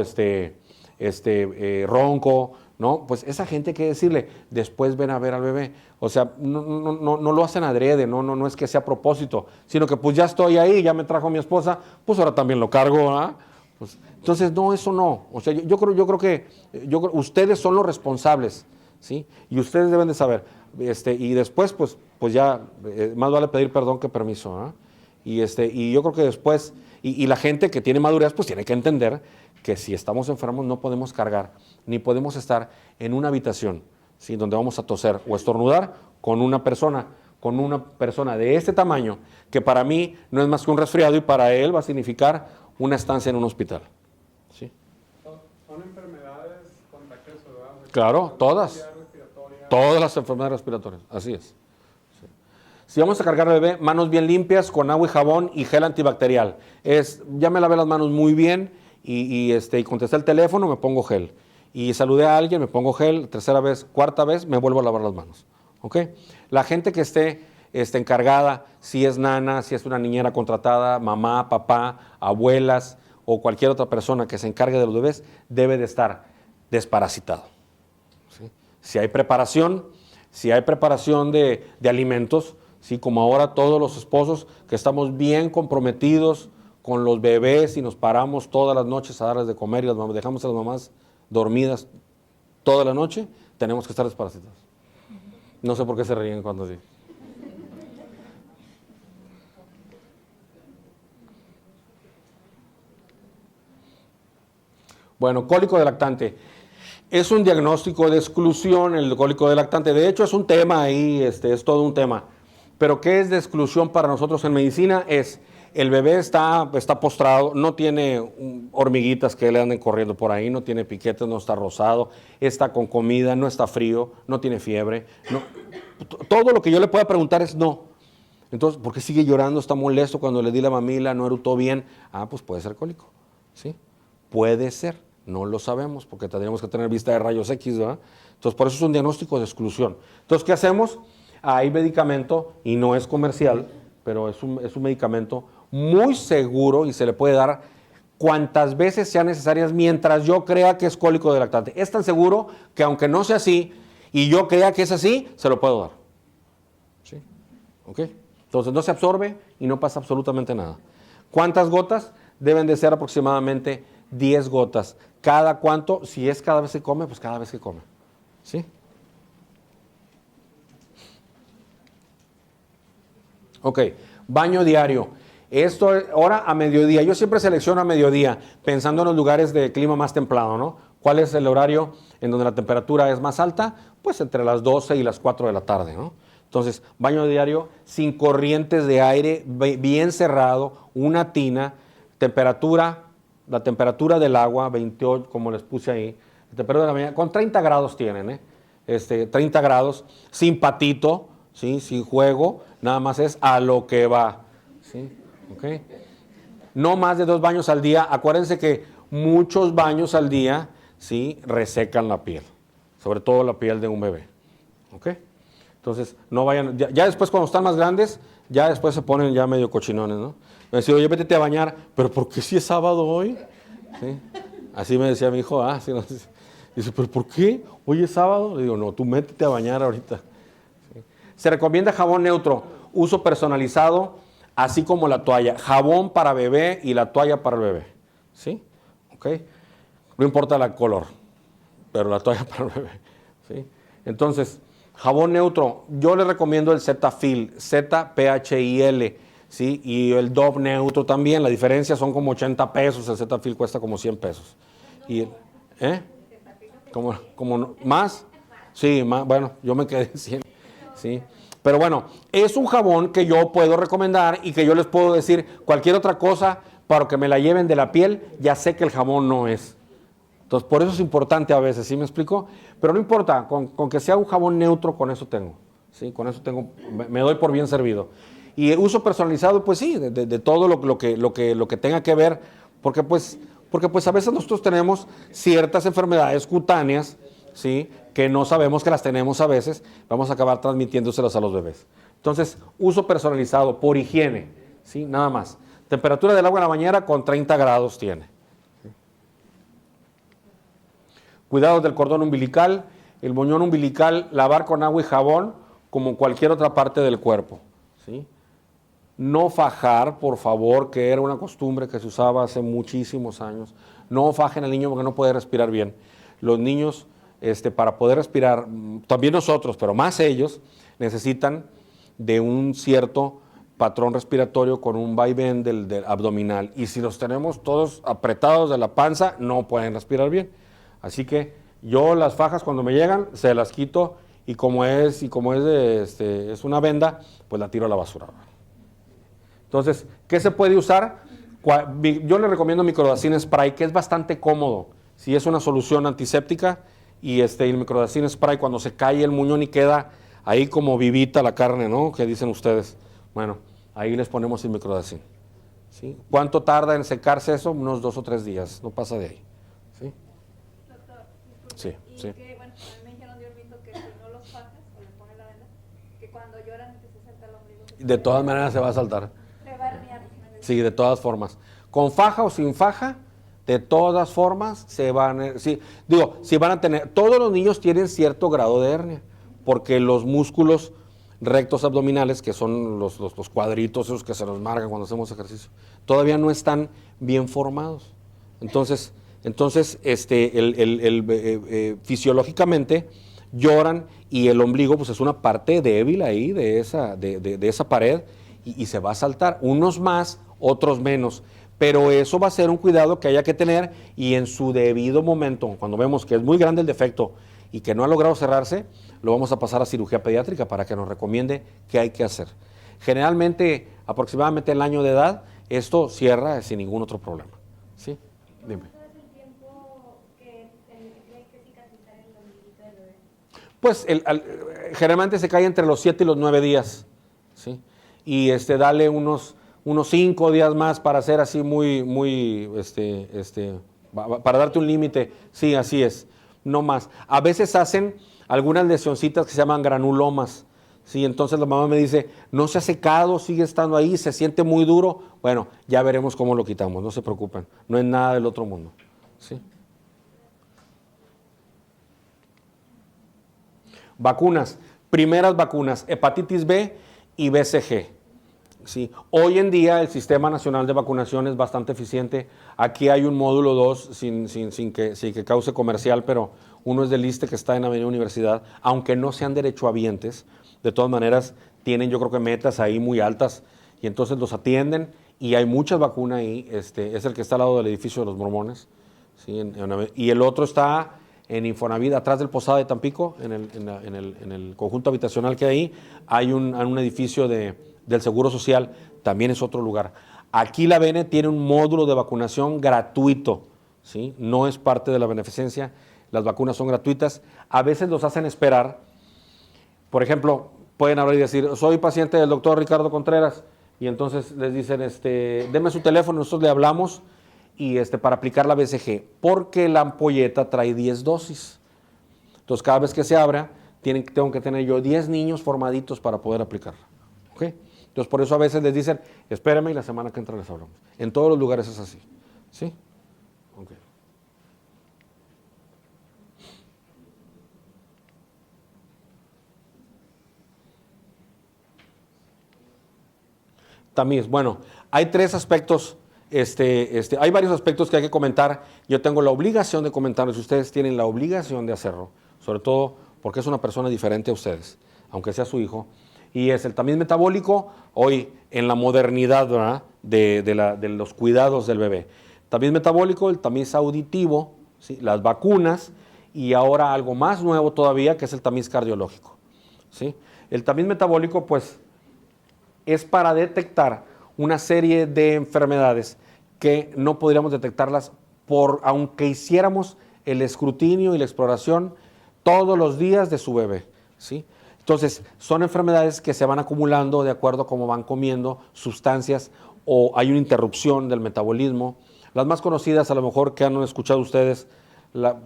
ronco, ¿no? Pues esa gente hay que decirle, después ven a ver al bebé. O sea, no lo hacen adrede, no es que sea a propósito, sino que pues ya estoy ahí, ya me trajo mi esposa, pues ahora también lo cargo, ¿ah? Pues, entonces, no, eso no. O sea, yo creo que ustedes son los responsables, ¿sí? Y ustedes deben de saber. Y después, pues ya, más vale pedir perdón que permiso, ¿ah? Y yo creo que después, y la gente que tiene madurez, pues tiene que entender que si estamos enfermos no podemos cargar, ni podemos estar en una habitación, ¿sí? Donde vamos a toser o estornudar con una persona de este tamaño, que para mí no es más que un resfriado y para él va a significar una estancia en un hospital. ¿Sí? Son enfermedades contagiosas, ¿verdad? Claro, todas. Todas las enfermedades respiratorias, así es. Sí. Si vamos a cargar al bebé, manos bien limpias con agua y jabón y gel antibacterial. Ya me lavé las manos muy bien y contesté el teléfono, me pongo gel. Y saludé a alguien, me pongo gel, tercera vez, cuarta vez, me vuelvo a lavar las manos. ¿Ok? La gente que esté encargada, si es nana, si es una niñera contratada, mamá, papá, abuelas o cualquier otra persona que se encargue de los bebés, debe de estar desparasitado. ¿Sí? Si hay preparación de alimentos, ¿sí? Como ahora todos los esposos que estamos bien comprometidos con los bebés y nos paramos todas las noches a darles de comer y dejamos a las mamás dormidas toda la noche, tenemos que estar desparasitados. No sé por qué se ríen cuando digo. Bueno, cólico de lactante. Es un diagnóstico de exclusión el cólico de lactante. De hecho, es un tema ahí, es todo un tema. Pero ¿qué es de exclusión para nosotros en medicina? Es el bebé está postrado, no tiene hormiguitas que le anden corriendo por ahí, no tiene piquetes, no está rosado, está con comida, no está frío, no tiene fiebre. No. Todo lo que yo le pueda preguntar es no. Entonces, ¿por qué sigue llorando? Está molesto cuando le di la mamila, no erutó bien. Ah, pues puede ser cólico, ¿sí? Puede ser, no lo sabemos, porque tendríamos que tener vista de rayos X, ¿verdad? Entonces, por eso es un diagnóstico de exclusión. Entonces, ¿qué hacemos? Hay medicamento, y no es comercial, pero es un medicamento muy seguro y se le puede dar cuantas veces sean necesarias mientras yo crea que es cólico de lactante. Es tan seguro que aunque no sea así y yo crea que es así, se lo puedo dar. ¿Sí? ¿Ok? Entonces no se absorbe y no pasa absolutamente nada. ¿Cuántas gotas? Deben de ser aproximadamente 10 gotas. ¿Cada cuánto? Si es cada vez que come, pues cada vez que come. ¿Sí? Ok, baño diario. Esto ahora a mediodía. Yo siempre selecciono a mediodía, pensando en los lugares de clima más templado, ¿no? ¿Cuál es el horario en donde la temperatura es más alta? Pues entre las 12 y las 4 de la tarde, ¿no? Entonces, baño diario sin corrientes de aire, bien cerrado, una tina, la temperatura del agua, 28, como les puse ahí, la temperatura de la mañana, con 30 grados tienen, 30 grados, sin patito, ¿sí? Sin juego, nada más es a lo que va, ¿sí? ¿Okay? No más de 2 baños al día. Acuérdense que muchos baños al día, ¿sí? Resecan la piel, sobre todo la piel de un bebé. ¿Ok? Entonces, no vayan, ya después cuando están más grandes, ya después se ponen ya medio cochinones, ¿no? Me decía, oye, vete a bañar, pero ¿por qué si es sábado hoy? ¿Sí? Así me decía mi hijo, sí, no, dice, ¿pero por qué? ¿Hoy es sábado? Le digo, no, tú métete a bañar ahorita. ¿Sí? Se recomienda jabón neutro, uso personalizado, así como la toalla. Jabón para bebé y la toalla para el bebé. ¿Sí? ¿Ok? No importa el color, pero la toalla para el bebé. ¿Sí? Entonces, jabón neutro, yo les recomiendo el Cetaphil, Z-P-H-I-L, ¿sí? Y el Dove neutro también, la diferencia son como 80 pesos, el Cetaphil cuesta como 100 pesos. Y, ¿Más? Sí, más, bueno, yo me quedé en 100, ¿sí? Pero bueno, es un jabón que yo puedo recomendar y que yo les puedo decir cualquier otra cosa para que me la lleven de la piel, ya sé que el jabón no es. Entonces, por eso es importante a veces, ¿sí me explico? Pero no importa, con que sea un jabón neutro, con eso tengo. ¿Sí? Con eso tengo, me doy por bien servido. Y uso personalizado, pues sí, de todo lo que tenga que ver, porque pues a veces nosotros tenemos ciertas enfermedades cutáneas, ¿sí? Que no sabemos que las tenemos a veces, vamos a acabar transmitiéndoselas a los bebés. Entonces, uso personalizado por higiene, ¿sí? Nada más. Temperatura del agua en la bañera con 30 grados tiene. Cuidados del cordón umbilical, el moñón umbilical, lavar con agua y jabón como cualquier otra parte del cuerpo, ¿sí? No fajar, por favor, que era una costumbre que se usaba hace muchísimos años. No fajen al niño porque no puede respirar bien. Los niños, para poder respirar, también nosotros, pero más ellos, necesitan de un cierto patrón respiratorio con un vaivén del abdominal. Y si los tenemos todos apretados de la panza, no pueden respirar bien. Así que yo las fajas cuando me llegan se las quito y como es una venda, pues la tiro a la basura. Entonces, ¿qué se puede usar? Yo le recomiendo Microdacin Spray, que es bastante cómodo. Si es una solución antiséptica y el Microdacin Spray cuando se cae el muñón y queda ahí como vivita la carne, ¿no? ¿Qué dicen ustedes? Bueno, ahí les ponemos el Microdacin. ¿Sí? ¿Cuánto tarda en secarse eso? Unos 2 o 3 días, no pasa de ahí. ¿Sí? Doctor, disculpe, Sí, y sí. que, bueno, a mí me dijeron de un mito que si no los fajas o les pones la venda, que cuando lloran y que se salta el ombligo. De todas maneras se va a saltar. Se va a herniar. Sí, de todas formas. Con faja o sin faja, de todas formas se van a... Sí, si van a tener... Todos los niños tienen cierto grado de hernia, porque los músculos rectos abdominales, que son los cuadritos esos que se nos marcan cuando hacemos ejercicio, todavía no están bien formados. Entonces fisiológicamente lloran y el ombligo pues es una parte débil ahí de esa pared y se va a saltar, unos más, otros menos, pero eso va a ser un cuidado que haya que tener y en su debido momento, cuando vemos que es muy grande el defecto y que no ha logrado cerrarse, lo vamos a pasar a cirugía pediátrica para que nos recomiende qué hay que hacer. Generalmente, aproximadamente el año de edad, esto cierra sin ningún otro problema. ¿Sí? Dime. Pues generalmente se cae entre los 7 y los 9 días, ¿sí? Y dale unos 5 días más para hacer así para darte un límite. Sí, así es, no más. A veces hacen algunas lesioncitas que se llaman granulomas, ¿sí? Entonces la mamá me dice, no se ha secado, sigue estando ahí, se siente muy duro. Bueno, ya veremos cómo lo quitamos, no se preocupen, no es nada del otro mundo, ¿sí? Vacunas, primeras vacunas, hepatitis B y BCG. ¿Sí? Hoy en día el Sistema Nacional de Vacunación es bastante eficiente. Aquí hay un módulo 2 sin que cause comercial, pero uno es del ISSSTE que está en Avenida Universidad, aunque no sean derechohabientes, de todas maneras tienen yo creo que metas ahí muy altas y entonces los atienden y hay muchas vacunas ahí. Es el que está al lado del edificio de los Mormones, ¿sí? Y el otro está en Infonavit, atrás del Posada de Tampico, en el conjunto habitacional que hay un edificio del Seguro Social, también es otro lugar. Aquí la BENE tiene un módulo de vacunación gratuito, ¿sí? No es parte de la beneficencia, las vacunas son gratuitas, a veces los hacen esperar. Por ejemplo, pueden hablar y decir, soy paciente del doctor Ricardo Contreras, y entonces les dicen, deme su teléfono, nosotros le hablamos, y para aplicar la BCG, porque la ampolleta trae 10 dosis. Entonces, cada vez que se abra, tengo que tener yo 10 niños formaditos para poder aplicarla. ¿Ok? Entonces, por eso a veces les dicen, espérame y la semana que entra les hablamos. En todos los lugares es así. ¿Sí? Ok. Tamiz, bueno, hay 3 aspectos. Hay varios aspectos que hay que comentar. Yo tengo la obligación de comentarlos, ustedes tienen la obligación de hacerlo, sobre todo porque es una persona diferente a ustedes, aunque sea su hijo. Y es el tamiz metabólico, hoy en la modernidad, ¿verdad? de los cuidados del bebé. Tamiz metabólico, el tamiz auditivo, ¿sí? Las vacunas y ahora algo más nuevo todavía que es el tamiz cardiológico, ¿sí? El tamiz metabólico pues es para detectar una serie de enfermedades que no podríamos detectarlas aunque hiciéramos el escrutinio y la exploración todos los días de su bebé, ¿sí? Entonces, son enfermedades que se van acumulando de acuerdo a cómo van comiendo sustancias o hay una interrupción del metabolismo. Las más conocidas, a lo mejor que han escuchado ustedes,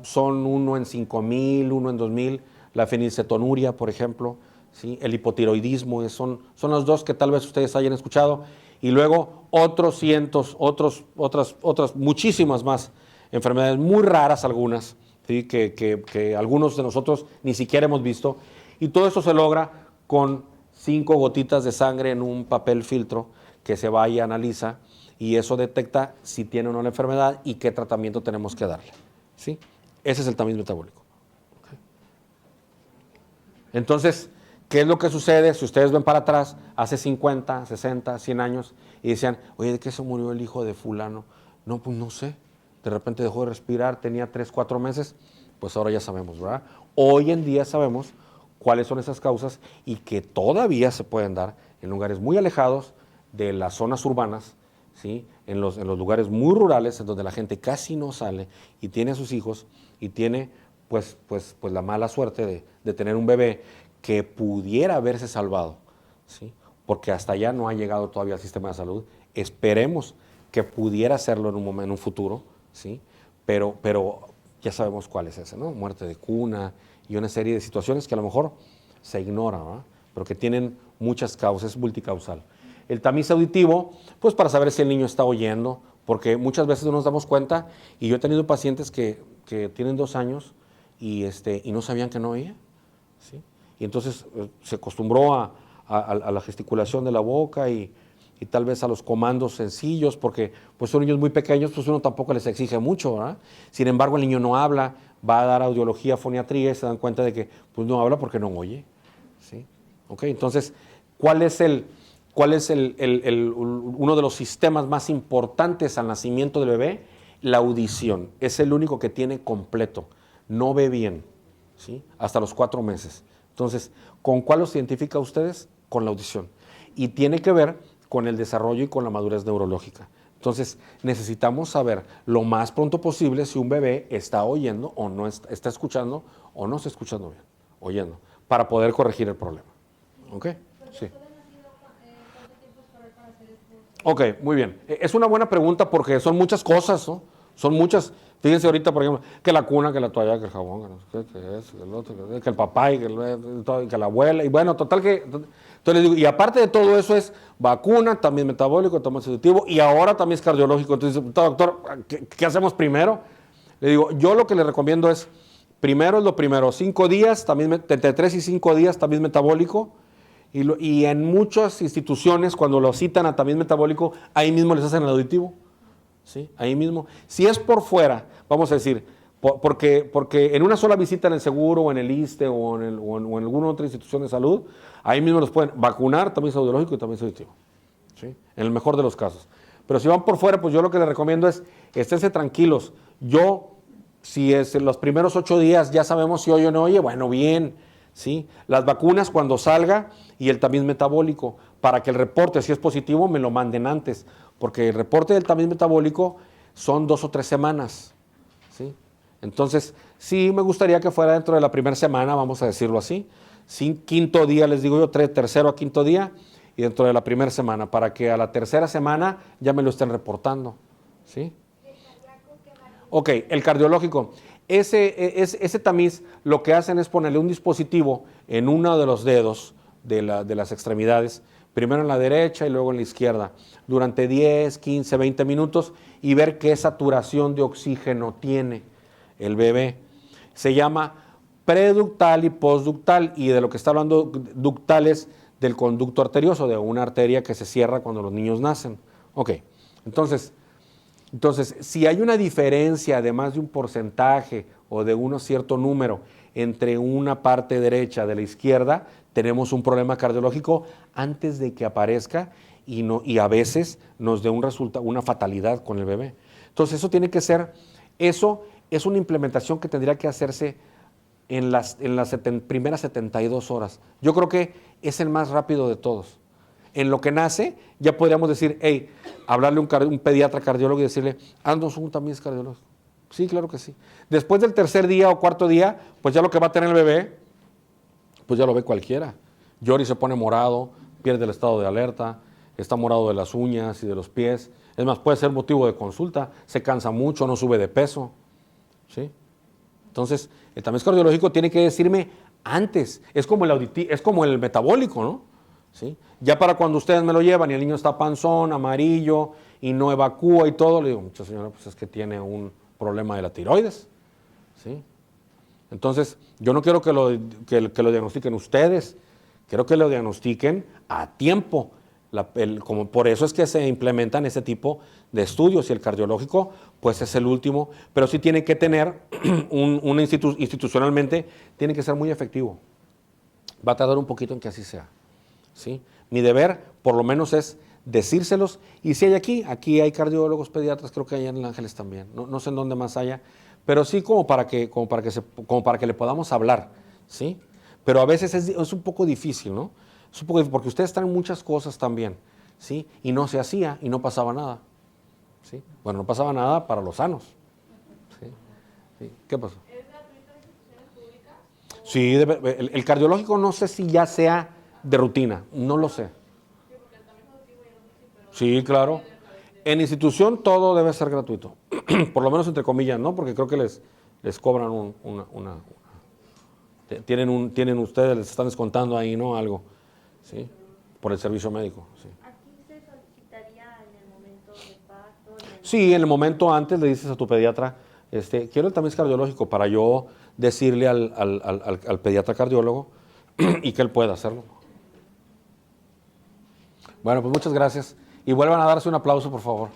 son 1 en 5,000, 1 en 2,000, la fenilcetonuria, por ejemplo, ¿sí? El hipotiroidismo, son los 2 que tal vez ustedes hayan escuchado. Y luego otros cientos, otras muchísimas más enfermedades muy raras algunas, ¿sí? que algunos de nosotros ni siquiera hemos visto. Y todo esto se logra con 5 gotitas de sangre en un papel filtro que se va y analiza y eso detecta si tiene o no la enfermedad y qué tratamiento tenemos que darle, ¿sí? Ese es el tamiz metabólico. Okay. Entonces, ¿qué es lo que sucede? Si ustedes ven para atrás, hace 50, 60, 100 años, y decían, oye, ¿de qué se murió el hijo de fulano? No, pues no sé. De repente dejó de respirar, tenía 3, 4 meses, pues ahora ya sabemos, ¿verdad? Hoy en día sabemos cuáles son esas causas y que todavía se pueden dar en lugares muy alejados de las zonas urbanas, ¿sí? En los lugares muy rurales, en donde la gente casi no sale y tiene a sus hijos y tiene pues la mala suerte de tener un bebé que pudiera haberse salvado, ¿sí? Porque hasta allá no ha llegado todavía el sistema de salud. Esperemos que pudiera hacerlo en un futuro, ¿sí? Pero ya sabemos cuál es ese, ¿no? Muerte de cuna y una serie de situaciones que a lo mejor se ignoran, ¿no? Pero que tienen muchas causas, es multicausal. El tamiz auditivo, pues para saber si el niño está oyendo, porque muchas veces no nos damos cuenta, y yo he tenido pacientes que tienen 2 años y no sabían que no oía, ¿sí? Y entonces se acostumbró a la gesticulación de la boca y tal vez a los comandos sencillos, porque pues son niños muy pequeños, pues uno tampoco les exige mucho, ¿verdad? Sin embargo, el niño no habla, va a dar audiología, foniatría y se dan cuenta de que pues no habla porque no oye, ¿sí? ¿Okay? Entonces, ¿cuál es el ¿Cuál es uno de los sistemas más importantes al nacimiento del bebé? La audición. Es el único que tiene completo. No ve bien, ¿sí? Hasta los 4 meses. Entonces, ¿con cuál los identifica ustedes? Con la audición. Y tiene que ver con el desarrollo y con la madurez neurológica. Entonces, necesitamos saber lo más pronto posible si un bebé está oyendo o no está escuchando o no está escuchando bien, oyendo, para poder corregir el problema. ¿Ok? Sí. Ok, muy bien. Es una buena pregunta porque son muchas cosas, ¿no? Son muchas. Fíjense ahorita, por ejemplo, que la cuna, que la toalla, que el jabón, que eso, que el otro, que el papá y que la abuela. Y bueno, total que... Entonces les digo, y aparte de todo eso es vacuna, también metabólico, también sedativo, y ahora también es cardiológico. Entonces, doctor, ¿qué hacemos primero? Le digo, yo lo que le recomiendo es, primero es lo primero, 5 días, también entre 3 y 5 días, también metabólico. Y en muchas instituciones, cuando lo citan a también metabólico, ahí mismo les hacen el auditivo. ¿Sí? Ahí mismo. Si es por fuera, vamos a decir, porque en una sola visita en el seguro, o en el ISSSTE, o en alguna otra institución de salud, ahí mismo los pueden vacunar, también es audiológico y también es auditivo. ¿Sí? En el mejor de los casos. Pero si van por fuera, pues yo lo que les recomiendo es, esténse tranquilos. Si es en los primeros 8 días ya sabemos si oye o no oye, bueno, bien. ¿Sí? Las vacunas cuando salga y el tamiz metabólico, para que el reporte, si es positivo, me lo manden antes, porque el reporte del tamiz metabólico son 2 o 3 semanas. ¿Sí? Entonces, sí me gustaría que fuera dentro de la primera semana, vamos a decirlo así, quinto día, les digo yo, tercero a quinto día, y dentro de la primera semana, para que a la tercera semana ya me lo estén reportando. ¿Sí? Ok, el cardiológico. Ese tamiz lo que hacen es ponerle un dispositivo en uno de los dedos de las extremidades, primero en la derecha y luego en la izquierda, durante 10, 15, 20 minutos y ver qué saturación de oxígeno tiene el bebé. Se llama preductal y postductal, y de lo que está hablando ductal es del conducto arterioso, de una arteria que se cierra cuando los niños nacen. Ok, entonces, si hay una diferencia de más de un porcentaje o de un cierto número entre una parte derecha de la izquierda, tenemos un problema cardiológico antes de que aparezca y a veces nos dé una fatalidad con el bebé. Entonces eso es una implementación que tendría que hacerse en las primeras 72 horas. Yo creo que es el más rápido de todos. En lo que nace, ya podríamos decir, hey, hablarle a un pediatra cardiólogo y decirle, haznos un tamiz cardiológico. Sí, claro que sí. Después del tercer día o cuarto día, pues ya lo que va a tener el bebé, pues ya lo ve cualquiera. Llora y se pone morado, pierde el estado de alerta, está morado de las uñas y de los pies. Es más, puede ser motivo de consulta, se cansa mucho, no sube de peso. ¿Sí? Entonces, el tamiz cardiológico tiene que decirme antes. Es como el metabólico, ¿no? ¿Sí? Ya para cuando ustedes me lo llevan y el niño está panzón, amarillo y no evacúa y todo, le digo, mucha señora, pues es que tiene un problema de la tiroides. ¿Sí? Entonces, yo no quiero que lo diagnostiquen ustedes, quiero que lo diagnostiquen a tiempo. Como por eso es que se implementan ese tipo de estudios, y el cardiológico pues es el último, pero sí tiene que tener, institucionalmente, tiene que ser muy efectivo. Va a tardar un poquito en que así sea. ¿Sí? Mi deber, por lo menos, es decírselos, y si hay aquí hay cardiólogos, pediatras, creo que hay en El Ángeles también, no sé en dónde más haya, pero sí como para que le podamos hablar, ¿sí? Pero a veces es un poco difícil, ¿no? Es un poco difícil porque ustedes están en muchas cosas también, ¿sí? Y no se hacía y no pasaba nada, ¿sí? Bueno, no pasaba nada para los sanos, ¿sí? ¿Sí? ¿Qué pasó? ¿Es gratuito en instituciones públicas? Sí, el cardiológico no sé si ya sea de rutina, no lo sé. Sí, claro. En institución todo debe ser gratuito, por lo menos entre comillas, ¿no? Porque creo que les cobran tienen ustedes, les están descontando ahí, ¿no? Algo, ¿sí? Por el servicio médico, sí. ¿Aquí se solicitaría en el momento del parto? Sí, en el momento antes le dices a tu pediatra, quiero el tamiz cardiológico para yo decirle al pediatra cardiólogo y que él pueda hacerlo. Bueno, pues muchas gracias. Y vuelvan a darse un aplauso, por favor.